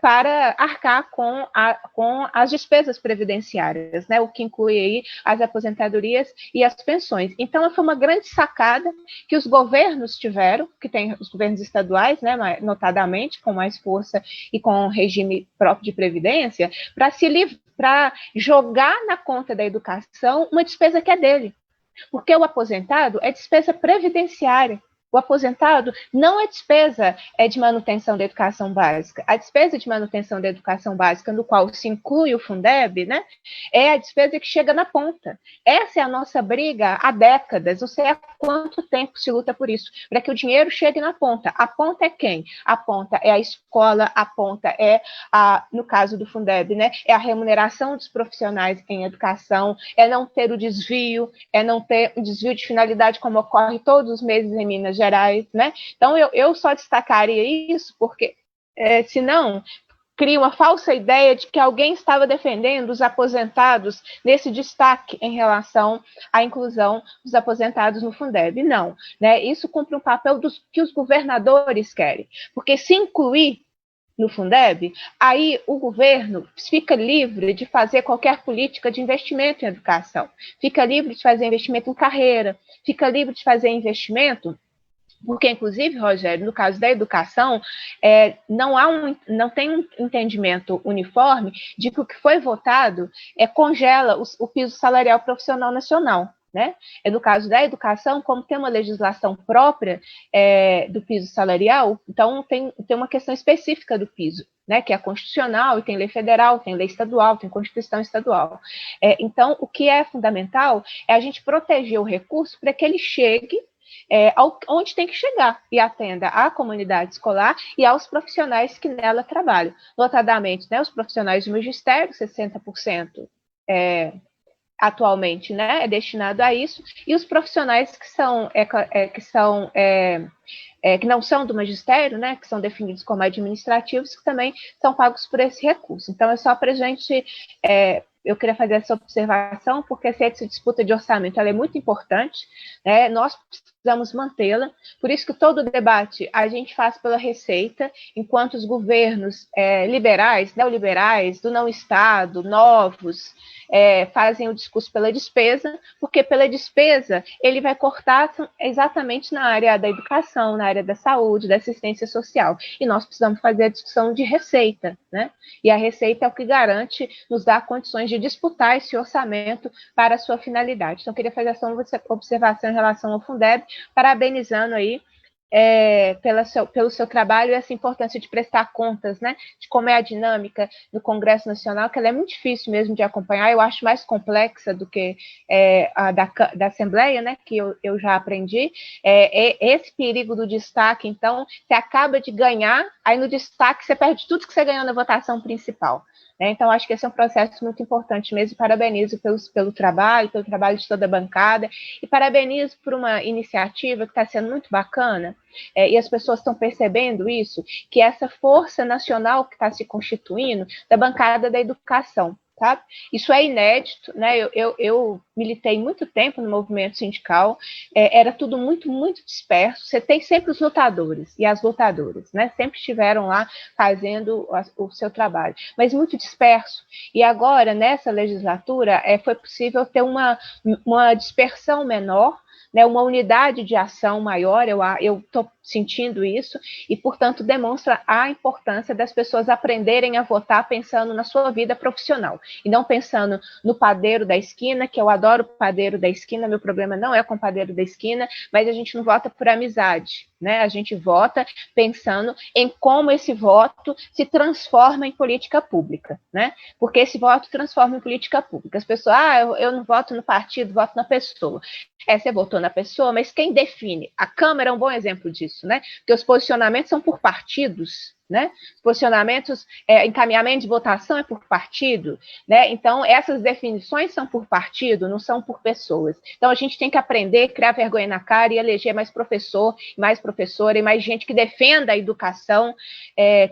para arcar com as despesas previdenciárias, né, o que inclui aí as aposentadorias e as pensões. Então, foi uma grande sacada que os governos tiveram, que tem os governos estaduais, né, notadamente, com mais força e com regime próprio de previdência, para jogar na conta da educação uma despesa que é dele. Porque o aposentado é despesa previdenciária. O aposentado não é despesa de manutenção da educação básica. A despesa de manutenção da educação básica, no qual se inclui o Fundeb, né, é a despesa que chega na ponta. Essa é a nossa briga há décadas. Não sei há quanto tempo se luta por isso, para que o dinheiro chegue na ponta. A ponta é quem? A ponta é a escola, a ponta no caso do Fundeb, né, é a remuneração dos profissionais em educação, é não ter o desvio, é não ter um desvio de finalidade como ocorre todos os meses em Minas Gerais, né? Então, eu só destacaria isso porque, senão, cria uma falsa ideia de que alguém estava defendendo os aposentados nesse destaque em relação à inclusão dos aposentados no Fundeb. Não, né? Isso cumpre um papel que os governadores querem, porque se incluir no Fundeb, aí o governo fica livre de fazer qualquer política de investimento em educação, fica livre de fazer investimento em carreira, fica livre de fazer investimento. Porque, inclusive, Rogério, no caso da educação, não tem um entendimento uniforme de que o que foi votado congela o piso salarial profissional nacional. Né? No caso da educação, como tem uma legislação própria do piso salarial, então tem uma questão específica do piso, né, que é constitucional, e tem lei federal, tem lei estadual, tem Constituição estadual. Então, o que é fundamental é a gente proteger o recurso para que ele chegue onde tem que chegar e atenda à comunidade escolar e aos profissionais que nela trabalham. Notadamente, né, os profissionais do magistério, 60% atualmente, né, é destinado a isso, e os profissionais que não são do magistério, né, que são definidos como administrativos, que também são pagos por esse recurso. Então, é só para a gente... eu queria fazer essa observação, porque essa disputa de orçamento ela é muito importante, né? Nós precisamos mantê-la, por isso que todo o debate a gente faz pela receita, enquanto os governos liberais, neoliberais, do não-Estado, novos, fazem o discurso pela despesa, porque pela despesa ele vai cortar exatamente na área da educação, na área da saúde, da assistência social, e nós precisamos fazer a discussão de receita, né? E a receita é o que garante, nos dá condições de disputar esse orçamento para a sua finalidade. Então, eu queria fazer essa observação em relação ao Fundeb, parabenizando aí pelo seu trabalho e essa importância de prestar contas, né, de como é a dinâmica do Congresso Nacional, que ela é muito difícil mesmo de acompanhar, eu acho mais complexa do que a da Assembleia, né, que eu já aprendi. Esse perigo do destaque, então, você acaba de ganhar, aí no destaque você perde tudo que você ganhou na votação principal. Então, acho que esse é um processo muito importante mesmo, parabenizo pelo trabalho de toda a bancada, e parabenizo por uma iniciativa que está sendo muito bacana, e as pessoas estão percebendo isso, que essa força nacional que está se constituindo da bancada da educação. sabe? Isso é inédito, né? Eu militei muito tempo no movimento sindical, era tudo muito, muito disperso. Você tem sempre os lutadores e as lutadoras, né? Sempre estiveram lá fazendo o seu trabalho, mas muito disperso. E agora, nessa legislatura, foi possível ter uma dispersão menor, né, uma unidade de ação maior, eu estou sentindo isso, e, portanto, demonstra a importância das pessoas aprenderem a votar pensando na sua vida profissional, e não pensando no padeiro da esquina, que eu adoro o padeiro da esquina, meu problema não é com o padeiro da esquina, mas a gente não vota por amizade, né? A gente vota pensando em como esse voto se transforma em política pública, né? Porque esse voto transforma em política pública. As pessoas, eu não voto no partido, voto na pessoa. Você votou na pessoa, mas quem define? A Câmara é um bom exemplo disso, né? Porque os posicionamentos são por partidos, né? Posicionamentos, encaminhamento de votação é por partido, né? Então, essas definições são por partido, não são por pessoas. Então, a gente tem que aprender, criar vergonha na cara e eleger mais professor, mais professora e mais gente que defenda a educação,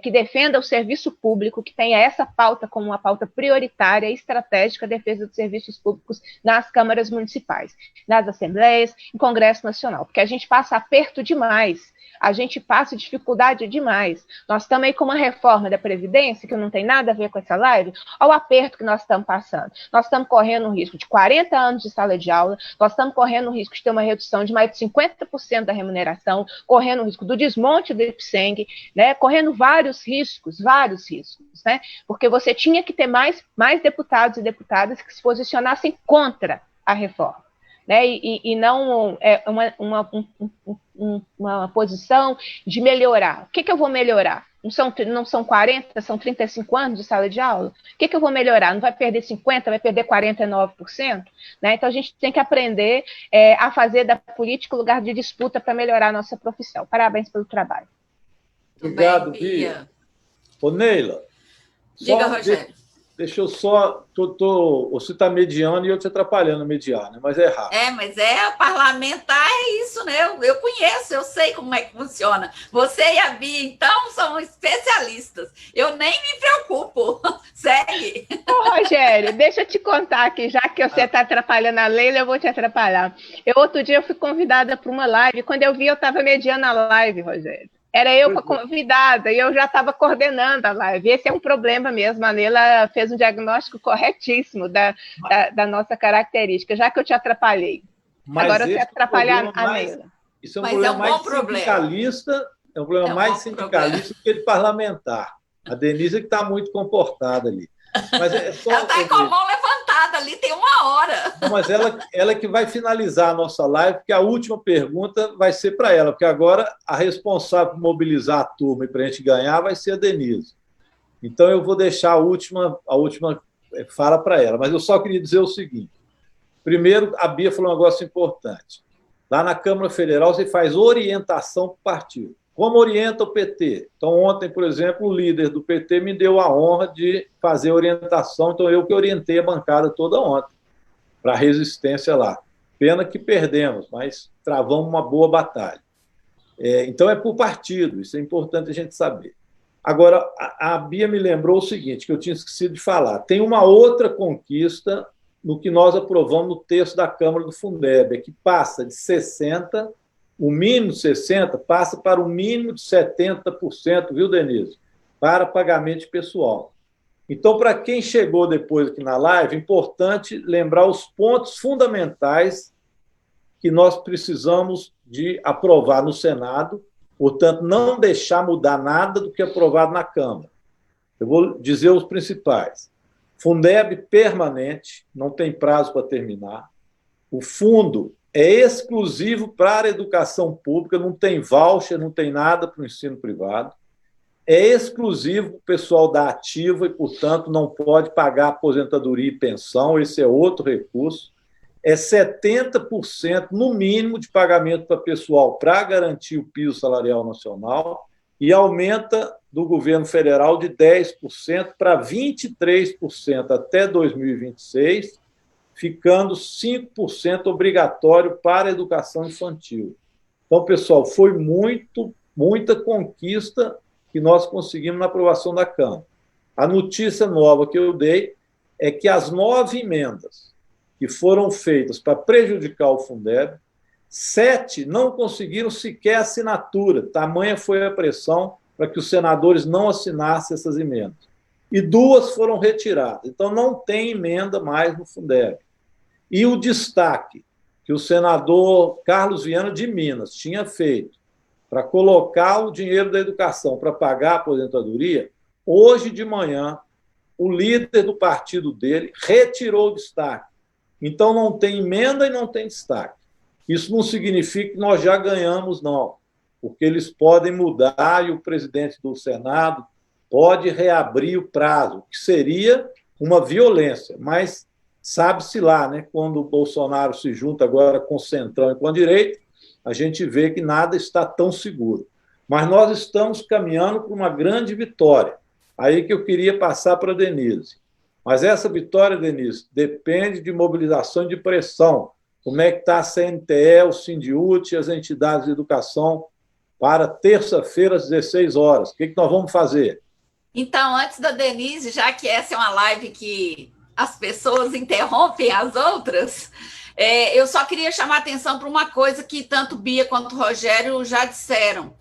que defenda o serviço público, que tenha essa pauta como uma pauta prioritária e estratégica, a defesa dos serviços públicos nas câmaras municipais, nas assembleias, em Congresso Nacional, porque a gente passa aperto demais, a gente passa dificuldade demais. Nós estamos aí com uma reforma da Previdência, que não tem nada a ver com essa live, olha o aperto que nós estamos passando. Nós estamos correndo o risco de 40 anos de sala de aula, nós estamos correndo o risco de ter uma redução de mais de 50% da remuneração, correndo o risco do desmonte do IPSENG, né? Correndo vários riscos, né? Porque você tinha que ter mais deputados e deputadas que se posicionassem contra a reforma, né? E não uma posição de melhorar. O que eu vou melhorar? Não são 40, são 35 anos de sala de aula? O que eu vou melhorar? Não vai perder 50%, vai perder 49%? Né? Então, a gente tem que aprender a fazer da política lugar de disputa para melhorar a nossa profissão. Parabéns pelo trabalho. Obrigado, Bia. Ô, Neila. Diga, Rogério. Deixa eu só... Você está mediando e eu te atrapalhando a mediar, né? Mas é rápido. Mas parlamentar é isso, né? Eu conheço, eu sei como é que funciona. Você e a Bia, então, são especialistas. Eu nem me preocupo. Segue. Ô, Rogério, deixa eu te contar aqui, já que você está atrapalhando a Leila, eu vou te atrapalhar. Outro dia, eu fui convidada para uma live. Quando eu vi, eu estava mediando a live, Rogério. Era eu convidada e eu já estava coordenando a live. Esse é um problema mesmo. A Neila fez um diagnóstico corretíssimo da nossa característica, já que eu te atrapalhei. Mas agora você atrapalhar a Neila. Isso é um problema mais sindicalista, é um problema mais sindicalista do que de parlamentar. A Denise que está muito comportada ali. Mas ela está com a mão levantada ali, tem 1 hora. Não, mas ela que vai finalizar a nossa live, porque a última pergunta vai ser para ela, porque agora a responsável por mobilizar a turma e para a gente ganhar vai ser a Denise. Então, eu vou deixar a última fala para ela, mas eu só queria dizer o seguinte. Primeiro, a Bia falou um negócio importante. Lá na Câmara Federal, você faz orientação para o partido. Como orienta o PT? Então, ontem, por exemplo, o líder do PT me deu a honra de fazer orientação, então eu que orientei a bancada toda ontem para a resistência lá. Pena que perdemos, mas travamos uma boa batalha. Então, é por partido, isso é importante a gente saber. Agora, a Bia me lembrou o seguinte, que eu tinha esquecido de falar. Tem uma outra conquista no que nós aprovamos no texto da Câmara do Fundeb, que passa de 60%, o mínimo de 60% passa para o mínimo de 70%, viu, Denise? Para pagamento de pessoal. Então, para quem chegou depois aqui na live, é importante lembrar os pontos fundamentais que nós precisamos de aprovar no Senado, portanto, não deixar mudar nada do que é aprovado na Câmara. Eu vou dizer os principais. Fundeb permanente, não tem prazo para terminar. O fundo é exclusivo para a educação pública, não tem voucher, não tem nada para o ensino privado. É exclusivo para o pessoal da ativa e, portanto, não pode pagar aposentadoria e pensão, esse é outro recurso. É 70%, no mínimo, de pagamento para pessoal para garantir o piso salarial nacional e aumenta do governo federal de 10% para 23% até 2026, ficando 5% obrigatório para a educação infantil. Então, pessoal, foi muita conquista que nós conseguimos na aprovação da Câmara. A notícia nova que eu dei é que as 9 emendas que foram feitas para prejudicar o Fundeb, 7 não conseguiram sequer assinatura, tamanha foi a pressão para que os senadores não assinassem essas emendas. E 2 foram retiradas. Então, não tem emenda mais no Fundeb. E o destaque que o senador Carlos Viana de Minas tinha feito para colocar o dinheiro da educação para pagar a aposentadoria, hoje de manhã, o líder do partido dele retirou o destaque. Então, não tem emenda e não tem destaque. Isso não significa que nós já ganhamos, não, porque eles podem mudar e o presidente do Senado pode reabrir o prazo, que seria uma violência, mas sabe-se lá, né, quando o Bolsonaro se junta agora com o Centrão e com a direita, a gente vê que nada está tão seguro. Mas nós estamos caminhando para uma grande vitória. Aí que eu queria passar para a Denise. Mas essa vitória, Denise, depende de mobilização e de pressão. Como é que está a CNTE, o Sindiúti e as entidades de educação para terça-feira, às 16 horas? O que nós vamos fazer? Então, antes da Denise, já que essa é uma live que as pessoas interrompem as outras, eu só queria chamar a atenção para uma coisa que tanto Bia quanto Rogério já disseram.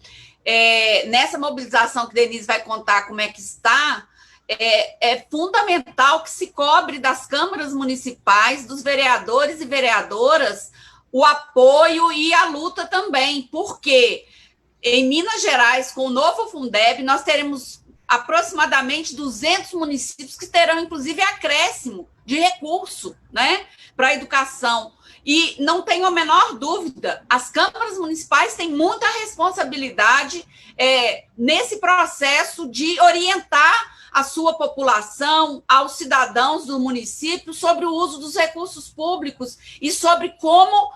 Nessa mobilização que Denise vai contar como é que está, é fundamental que se cobre das câmaras municipais, dos vereadores e vereadoras, o apoio e a luta também, porque em Minas Gerais, com o novo Fundeb, nós teremos aproximadamente 200 municípios que terão, inclusive, acréscimo de recurso, né, para a educação. E não tenho a menor dúvida, as câmaras municipais têm muita responsabilidade nesse processo de orientar a sua população, aos cidadãos do município, sobre o uso dos recursos públicos e sobre como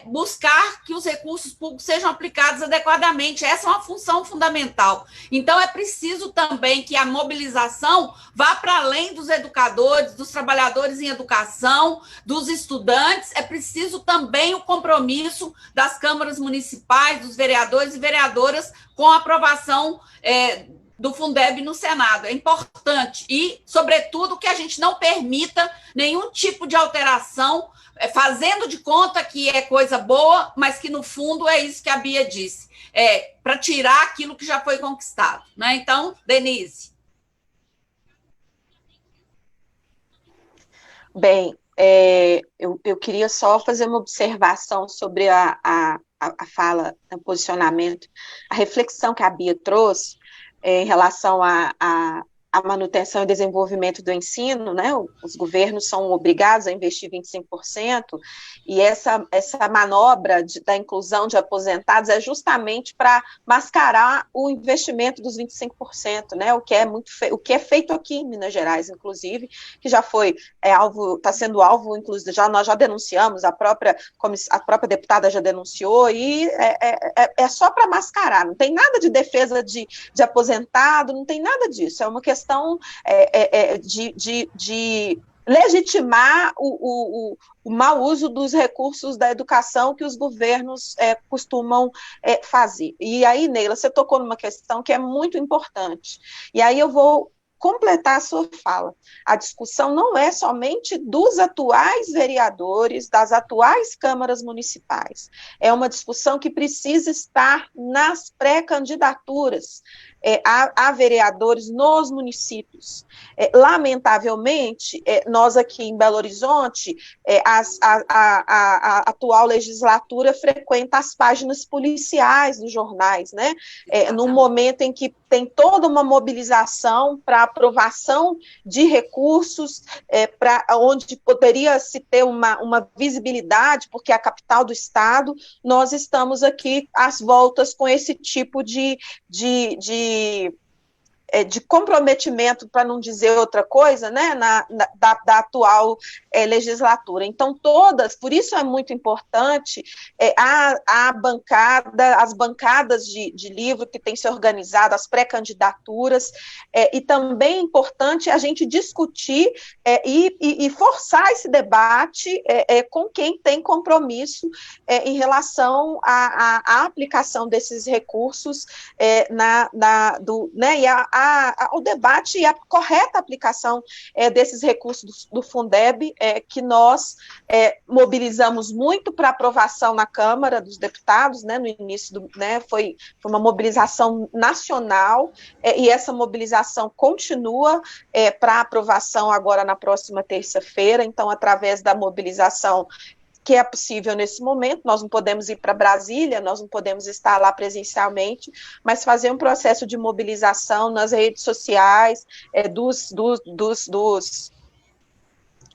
buscar que os recursos públicos sejam aplicados adequadamente. Essa é uma função fundamental. Então, é preciso também que a mobilização vá para além dos educadores, dos trabalhadores em educação, dos estudantes. É preciso também o compromisso das câmaras municipais, dos vereadores e vereadoras com a aprovação do Fundeb no Senado. É importante e, sobretudo, que a gente não permita nenhum tipo de alteração, fazendo de conta que é coisa boa, mas que, no fundo, é isso que a Bia disse, para tirar aquilo que já foi conquistado, né? Então, Denise. Bem, eu queria só fazer uma observação sobre a fala, o posicionamento, a reflexão que a Bia trouxe, em relação à manutenção e desenvolvimento do ensino, né? Os governos são obrigados a investir 25%, e essa manobra da inclusão de aposentados é justamente para mascarar o investimento dos 25%, né? O que é feito aqui em Minas Gerais, inclusive, que já foi está sendo alvo, inclusive, nós já denunciamos, a própria deputada já denunciou, e é só para mascarar, não tem nada de defesa de aposentado, não tem nada disso, é uma questão de legitimar o mau uso dos recursos da educação que os governos costumam fazer. E aí, Neila, você tocou numa questão que é muito importante, e aí eu vou completar a sua fala. A discussão não é somente dos atuais vereadores, das atuais câmaras municipais, é uma discussão que precisa estar nas pré-candidaturas, a vereadores nos municípios. Lamentavelmente, nós aqui em Belo Horizonte, a atual legislatura frequenta as páginas policiais dos jornais, né? Num momento em que tem toda uma mobilização para aprovação de recursos, onde poderia se ter uma visibilidade, porque é a capital do estado, nós estamos aqui às voltas com esse tipo de comprometimento, para não dizer outra coisa, né, da atual legislatura. Então, por isso é muito importante as bancadas de livro que têm se organizado, as pré-candidaturas, e também é importante a gente discutir e forçar esse debate com quem tem compromisso em relação à aplicação desses recursos, e a ao debate e à correta aplicação desses recursos do Fundeb, que nós mobilizamos muito para aprovação na Câmara dos Deputados, né, no início, foi uma mobilização nacional, e essa mobilização continua para aprovação agora na próxima terça-feira. Então, através da mobilização que é possível nesse momento, nós não podemos ir para Brasília, nós não podemos estar lá presencialmente, mas fazer um processo de mobilização nas redes sociais,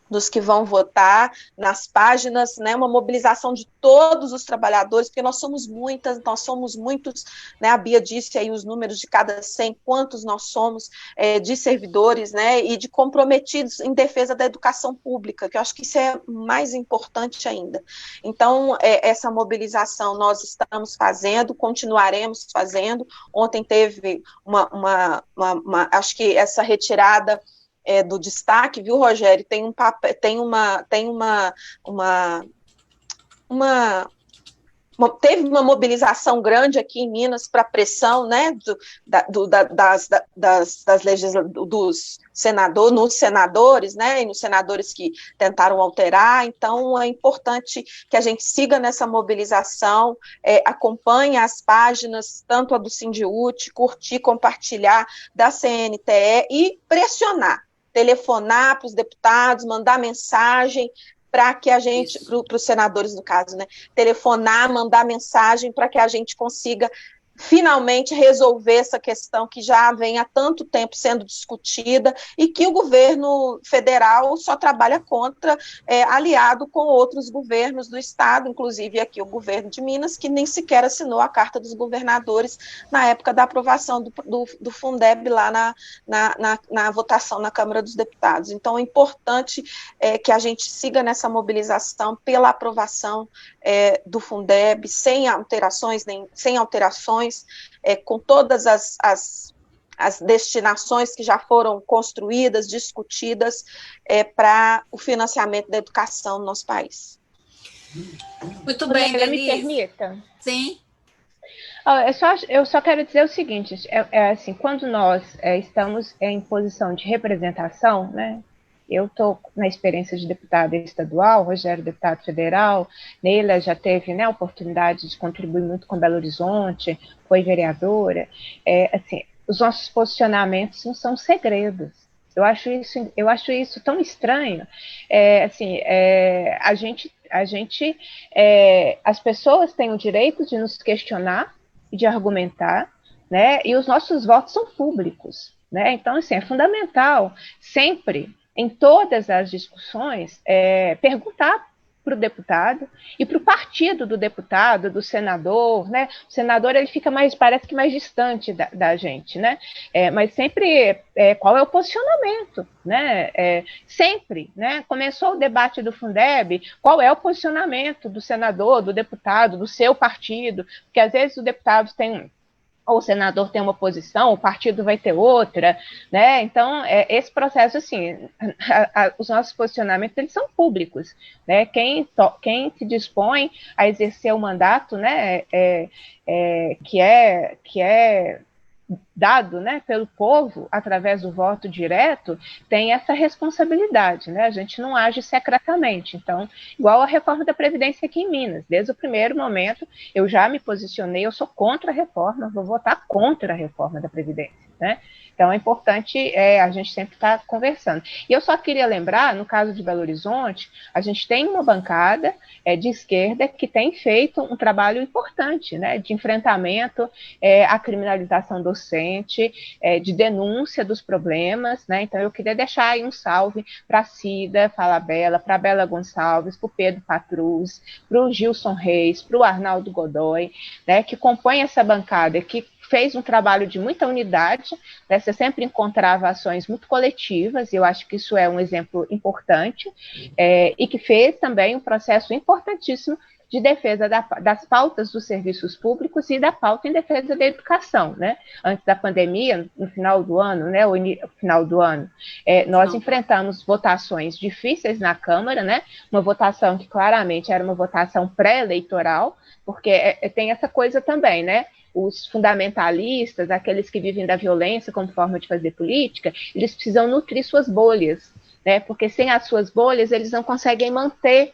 dos que vão votar, nas páginas, né, uma mobilização de todos os trabalhadores, porque nós somos muitos, né, a Bia disse aí os números de cada 100, quantos nós somos de servidores, né, e de comprometidos em defesa da educação pública, que eu acho que isso é mais importante ainda. Então, essa mobilização nós estamos fazendo, continuaremos fazendo. Ontem teve acho que essa retirada do destaque, viu, Rogério? Teve uma mobilização grande aqui em Minas para pressão, né, dos senadores, né, e nos senadores que tentaram alterar. Então, é importante que a gente siga nessa mobilização, acompanhe as páginas, tanto a do Sindiúti, curtir, compartilhar, da CNTE e pressionar, telefonar para os deputados, mandar mensagem para que a gente, para os senadores no caso, né, telefonar, mandar mensagem para que a gente consiga finalmente resolver essa questão que já vem há tanto tempo sendo discutida e que o governo federal só trabalha contra, aliado com outros governos do estado, inclusive aqui o governo de Minas, que nem sequer assinou a Carta dos Governadores na época da aprovação do Fundeb lá na votação na Câmara dos Deputados. Então é importante que a gente siga nessa mobilização pela aprovação do Fundeb, sem alterações, com todas as destinações que já foram construídas, discutidas, para o financiamento da educação no nosso país. Muito bem, Denise. Me permita? Sim. Eu só quero dizer o seguinte, assim, quando nós estamos em posição de representação, né, eu estou na experiência de deputada estadual, Rogério, deputado federal, Neila já teve, né, a oportunidade de contribuir muito com Belo Horizonte, foi vereadora. Assim, os nossos posicionamentos não são segredos. Eu acho isso tão estranho. As pessoas têm o direito de nos questionar e de argumentar, né, e os nossos votos são públicos, né? Então, assim, é fundamental sempre, em todas as discussões, perguntar para o deputado e para o partido do deputado, do senador, né? O senador, ele fica parece que mais distante da gente, né? Mas sempre, qual é o posicionamento, né? Sempre, né? Começou o debate do Fundeb, qual é o posicionamento do senador, do deputado, do seu partido, porque às vezes o deputado ou o senador tem uma posição, o partido vai ter outra, né? Então, esse processo, assim, os nossos posicionamentos, eles são públicos, né? Quem se dispõe a exercer o mandato, né, que é dado, né, pelo povo, através do voto direto, tem essa responsabilidade, né? A gente não age secretamente. Então, igual a reforma da Previdência aqui em Minas, desde o primeiro momento, eu já me posicionei, eu sou contra a reforma, vou votar contra a reforma da Previdência, né? Então, é importante a gente sempre estar conversando. E eu só queria lembrar, no caso de Belo Horizonte, a gente tem uma bancada de esquerda que tem feito um trabalho importante, né, de enfrentamento à criminalização docente, de denúncia dos problemas, né? Então, eu queria deixar aí um salve para a Cida Falabella, para a Bela Gonçalves, para o Pedro Patrus, para o Gilson Reis, para o Arnaldo Godoy, né, que compõem essa bancada, que fez um trabalho de muita unidade, né? Você sempre encontrava ações muito coletivas, e eu acho que isso é um exemplo importante, e que fez também um processo importantíssimo de defesa das pautas dos serviços públicos e da pauta em defesa da educação, né? Antes da pandemia, no final do ano, né, nós enfrentamos votações difíceis na Câmara, né? Uma votação que claramente era uma votação pré-eleitoral, porque tem essa coisa também, né? os fundamentalistas, aqueles que vivem da violência como forma de fazer política, eles precisam nutrir suas bolhas, né? Porque sem as suas bolhas eles não conseguem manter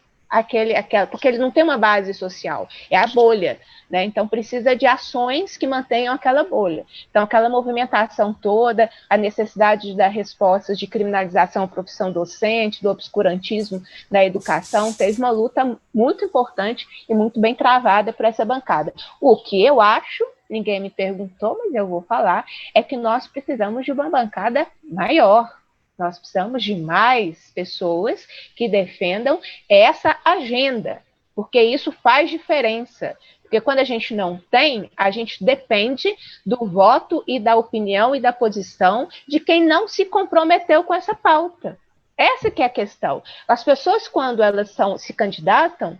porque ele não tem uma base social, é a bolha, né? Então precisa de ações que mantenham aquela bolha. Então aquela movimentação toda, a necessidade de dar respostas de criminalização à profissão docente, do obscurantismo na educação, teve uma luta muito importante e muito bem travada por essa bancada. O que eu acho, ninguém me perguntou, mas eu vou falar, é que nós precisamos de uma bancada maior. Nós precisamos de mais pessoas que defendam essa agenda, porque isso faz diferença. Porque quando a gente não tem, a gente depende do voto e da opinião e da posição de quem não se comprometeu com essa pauta. Essa que é a questão. As pessoas, quando elas se candidatam,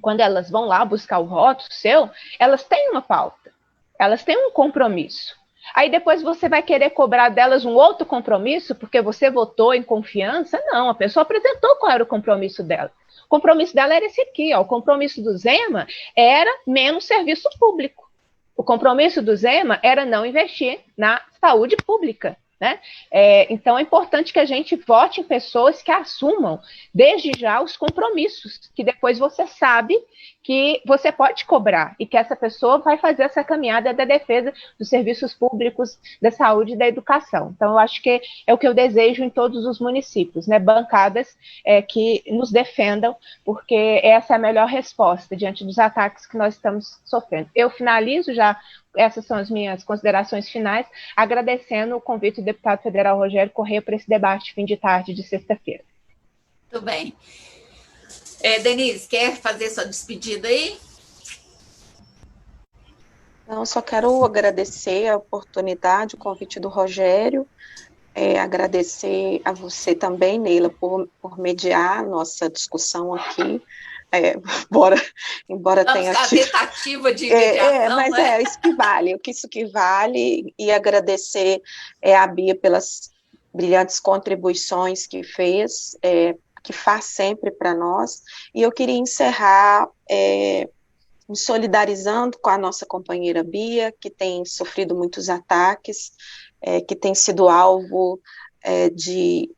quando elas vão lá buscar o voto seu, elas têm uma pauta, elas têm um compromisso. Aí depois você vai querer cobrar delas um outro compromisso, porque você votou em confiança? Não, a pessoa apresentou qual era o compromisso dela. O compromisso dela era esse aqui, ó. O compromisso do Zema era menos serviço público. O compromisso do Zema era não investir na saúde pública, né? Então é importante que a gente vote em pessoas que assumam desde já os compromissos, que depois você sabe que você pode cobrar e que essa pessoa vai fazer essa caminhada da defesa dos serviços públicos, da saúde e da educação. Então eu acho que é o que eu desejo em todos os municípios, né? Bancadas que nos defendam, porque essa é a melhor resposta diante dos ataques que nós estamos sofrendo. Eu finalizo já. Essas são as minhas considerações finais, agradecendo o convite do deputado federal Rogério Correia para esse debate fim de tarde de sexta-feira. Muito bem. Denise, quer fazer sua despedida aí? Não, só quero agradecer a oportunidade, o convite do Rogério, agradecer a você também, Neila, por mediar a nossa discussão aqui. Embora tenha a tentativa de mediação, mas né? Isso que vale, isso que vale, e agradecer a Bia pelas brilhantes contribuições que fez, que faz sempre para nós, e eu queria encerrar me solidarizando com a nossa companheira Bia, que tem sofrido muitos ataques, que tem sido alvo de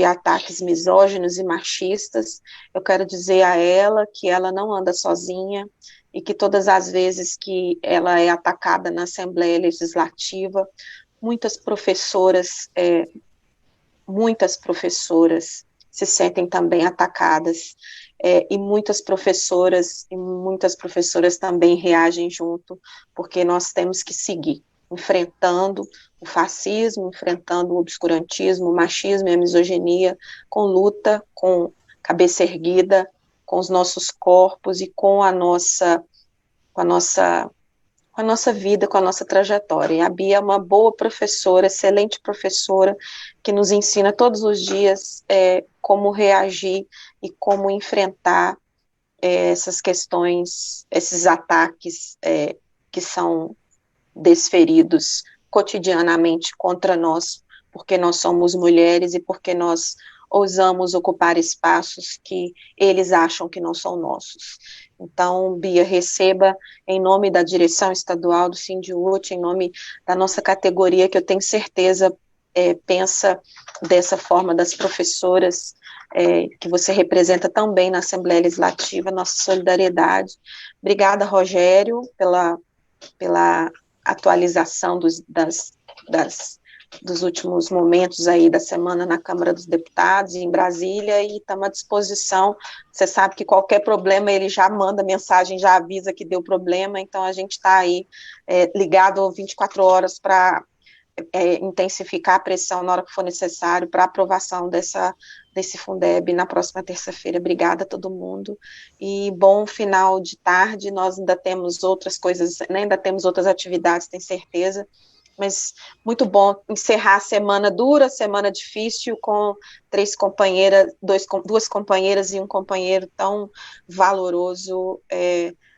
ataques misóginos e machistas. Eu quero dizer a ela que ela não anda sozinha e que todas as vezes que ela é atacada na Assembleia Legislativa, muitas professoras se sentem também atacadas, e muitas professoras também reagem junto, porque nós temos que seguir enfrentando o fascismo, enfrentando o obscurantismo, o machismo e a misoginia, com luta, com cabeça erguida, com os nossos corpos e com a nossa vida, com a nossa trajetória. E a Bia é uma boa professora, excelente professora, que nos ensina todos os dias como reagir e como enfrentar essas questões, esses ataques que são desferidos cotidianamente contra nós, porque nós somos mulheres e porque nós ousamos ocupar espaços que eles acham que não são nossos. Então, Bia, receba em nome da direção estadual do Sindiúti, em nome da nossa categoria, que eu tenho certeza pensa dessa forma, das professoras que você representa tão bem na Assembleia Legislativa, nossa solidariedade. Obrigada, Rogério, pela atualização dos últimos momentos aí da semana na Câmara dos Deputados, em Brasília, e estamos à disposição. Você sabe que qualquer problema ele já manda mensagem, já avisa que deu problema, então a gente está aí ligado 24 horas para intensificar a pressão na hora que for necessário para a aprovação desse Fundeb na próxima terça-feira. Obrigada a todo mundo, e bom final de tarde. Nós ainda temos outras coisas, né, ainda temos outras atividades, tenho certeza, mas muito bom encerrar a semana dura, semana difícil, com duas companheiras e um companheiro tão valoroso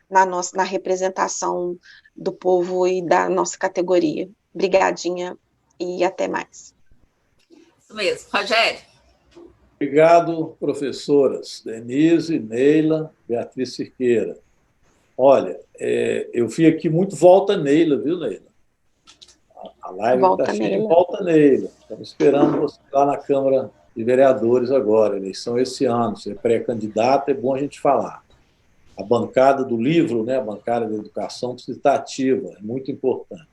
na representação do povo e da nossa categoria. Obrigadinha e até mais. Isso mesmo. Rogério. Obrigado, professoras Denise, Neila, Beatriz Cirqueira. Olha, eu vi aqui muito volta Neila, viu, Neila? A live está cheia de volta Neila. Estamos esperando você lá na Câmara de Vereadores agora, eleição esse ano. Você é pré-candidato, é bom a gente falar. A bancada do livro, né, a bancada da educação, precisa estar ativa, é muito importante.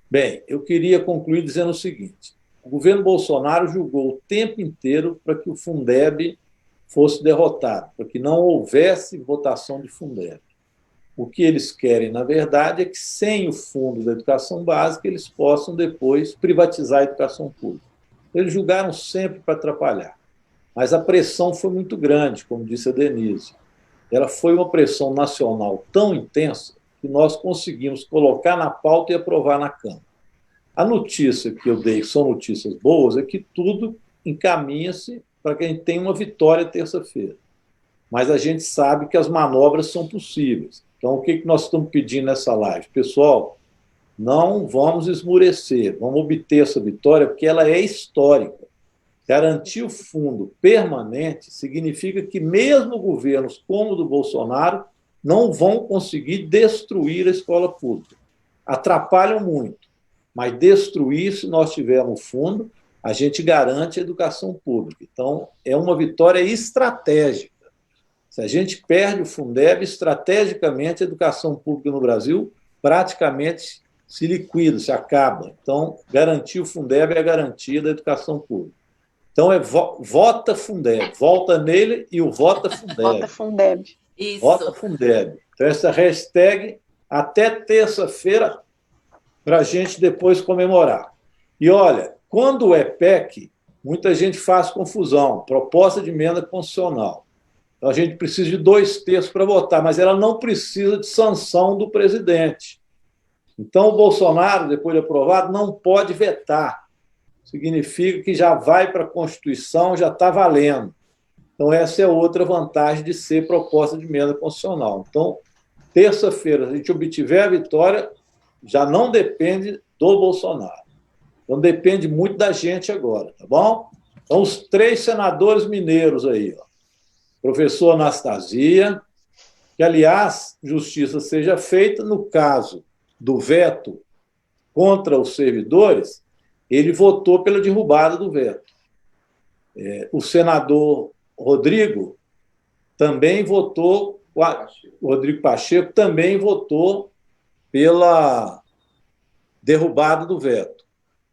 Bem, eu queria concluir dizendo o seguinte: o governo Bolsonaro julgou o tempo inteiro para que o Fundeb fosse derrotado, para que não houvesse votação de Fundeb. O que eles querem, na verdade, é que, sem o fundo da educação básica, eles possam depois privatizar a educação pública. Eles julgaram sempre para atrapalhar. Mas a pressão foi muito grande, como disse a Denise. Ela foi uma pressão nacional tão intensa que nós conseguimos colocar na pauta e aprovar na Câmara. A notícia que eu dei, que são notícias boas, é que tudo encaminha-se para que a gente tenha uma vitória terça-feira. Mas a gente sabe que as manobras são possíveis. Então, o que nós estamos pedindo nessa live? Pessoal, não vamos esmurecer, vamos obter essa vitória, porque ela é histórica. Garantir o fundo permanente significa que mesmo governos como o do Bolsonaro não vão conseguir destruir a escola pública. Atrapalham muito, mas destruir, se nós tivermos fundo, a gente garante a educação pública. Então, é uma vitória estratégica. Se a gente perde o Fundeb, estrategicamente, a educação pública no Brasil praticamente se liquida, se acaba. Então, garantir o Fundeb é a garantia da educação pública. Então, vota Fundeb, volta nele e o vota Fundeb. Vota Fundeb. Isso. Vota Fundeb. Então, essa hashtag até terça-feira para a gente depois comemorar. E, olha, quando é PEC, muita gente faz confusão, proposta de emenda constitucional. Então, a gente precisa de 2/3 para votar, mas ela não precisa de sanção do presidente. Então, o Bolsonaro, depois de aprovado, não pode vetar. Significa que já vai para a Constituição, já está valendo. Então, essa é outra vantagem de ser proposta de emenda constitucional. Então, terça-feira, se a gente obtiver a vitória, já não depende do Bolsonaro. Então, depende muito da gente agora, tá bom? Então, os 3 senadores mineiros aí, ó. Professor Anastasia, que, aliás, justiça seja feita, no caso do veto contra os servidores, ele votou pela derrubada do veto. O senador Rodrigo também votou, o Rodrigo Pacheco também votou pela derrubada do veto.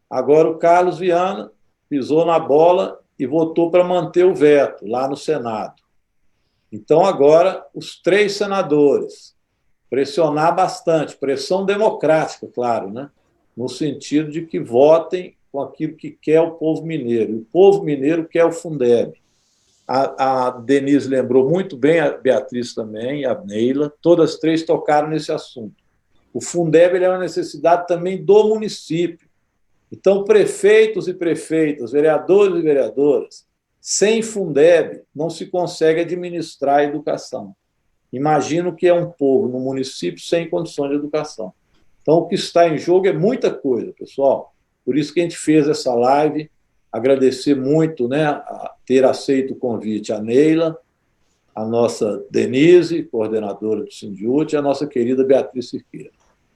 Agora o Carlos Viana pisou na bola e votou para manter o veto lá no Senado. Então, agora, os 3 senadores, pressionar bastante, pressão democrática, claro, né? No sentido de que votem com aquilo que quer o povo mineiro. E o povo mineiro quer o Fundeb. A Denise lembrou muito bem, a Beatriz também, a Neila, todas as 3 tocaram nesse assunto. O Fundeb é uma necessidade também do município. Então, prefeitos e prefeitas, vereadores e vereadoras, sem Fundeb não se consegue administrar a educação. Imagino que é um povo no município sem condições de educação. Então, o que está em jogo é muita coisa, pessoal. Por isso que a gente fez essa live. Agradecer muito, né, a ter aceito o convite a Neila, a nossa Denise, coordenadora do Sindiúti, e a nossa querida Beatriz Cirqueira.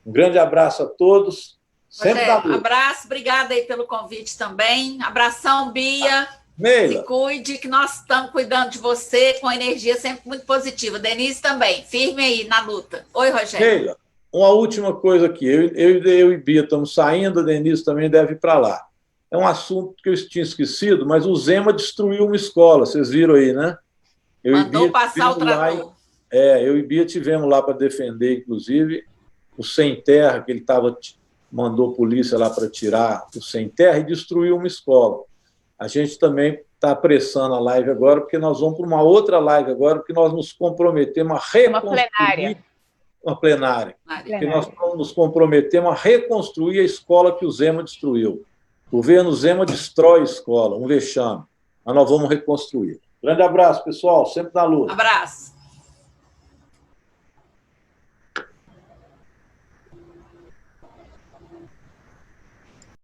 Um grande abraço a todos. Sempre Rogério, abraço, obrigada aí pelo convite também. Abração, Bia. Neila. Se cuide, que nós estamos cuidando de você com energia sempre muito positiva. Denise também, firme aí na luta. Oi, Rogério. Neila, uma última coisa aqui. Eu e Bia estamos saindo, a Denise também deve ir para lá. É um assunto que eu tinha esquecido, mas o Zema destruiu uma escola, vocês viram aí, né? Mandou passar o trator. Eu e Bia tivemos lá para defender, inclusive, o sem terra, que ele mandou polícia lá para tirar o sem terra e destruiu uma escola. A gente também está apressando a live agora, porque nós vamos para uma outra live agora, porque nós nos comprometemos a reconstruir... Uma plenária. Porque nós nos comprometemos a reconstruir a escola que o Zema destruiu. O governo Zema destrói a escola, um vexame. Mas nós vamos reconstruir. Grande abraço, pessoal. Sempre na luta. Abraço.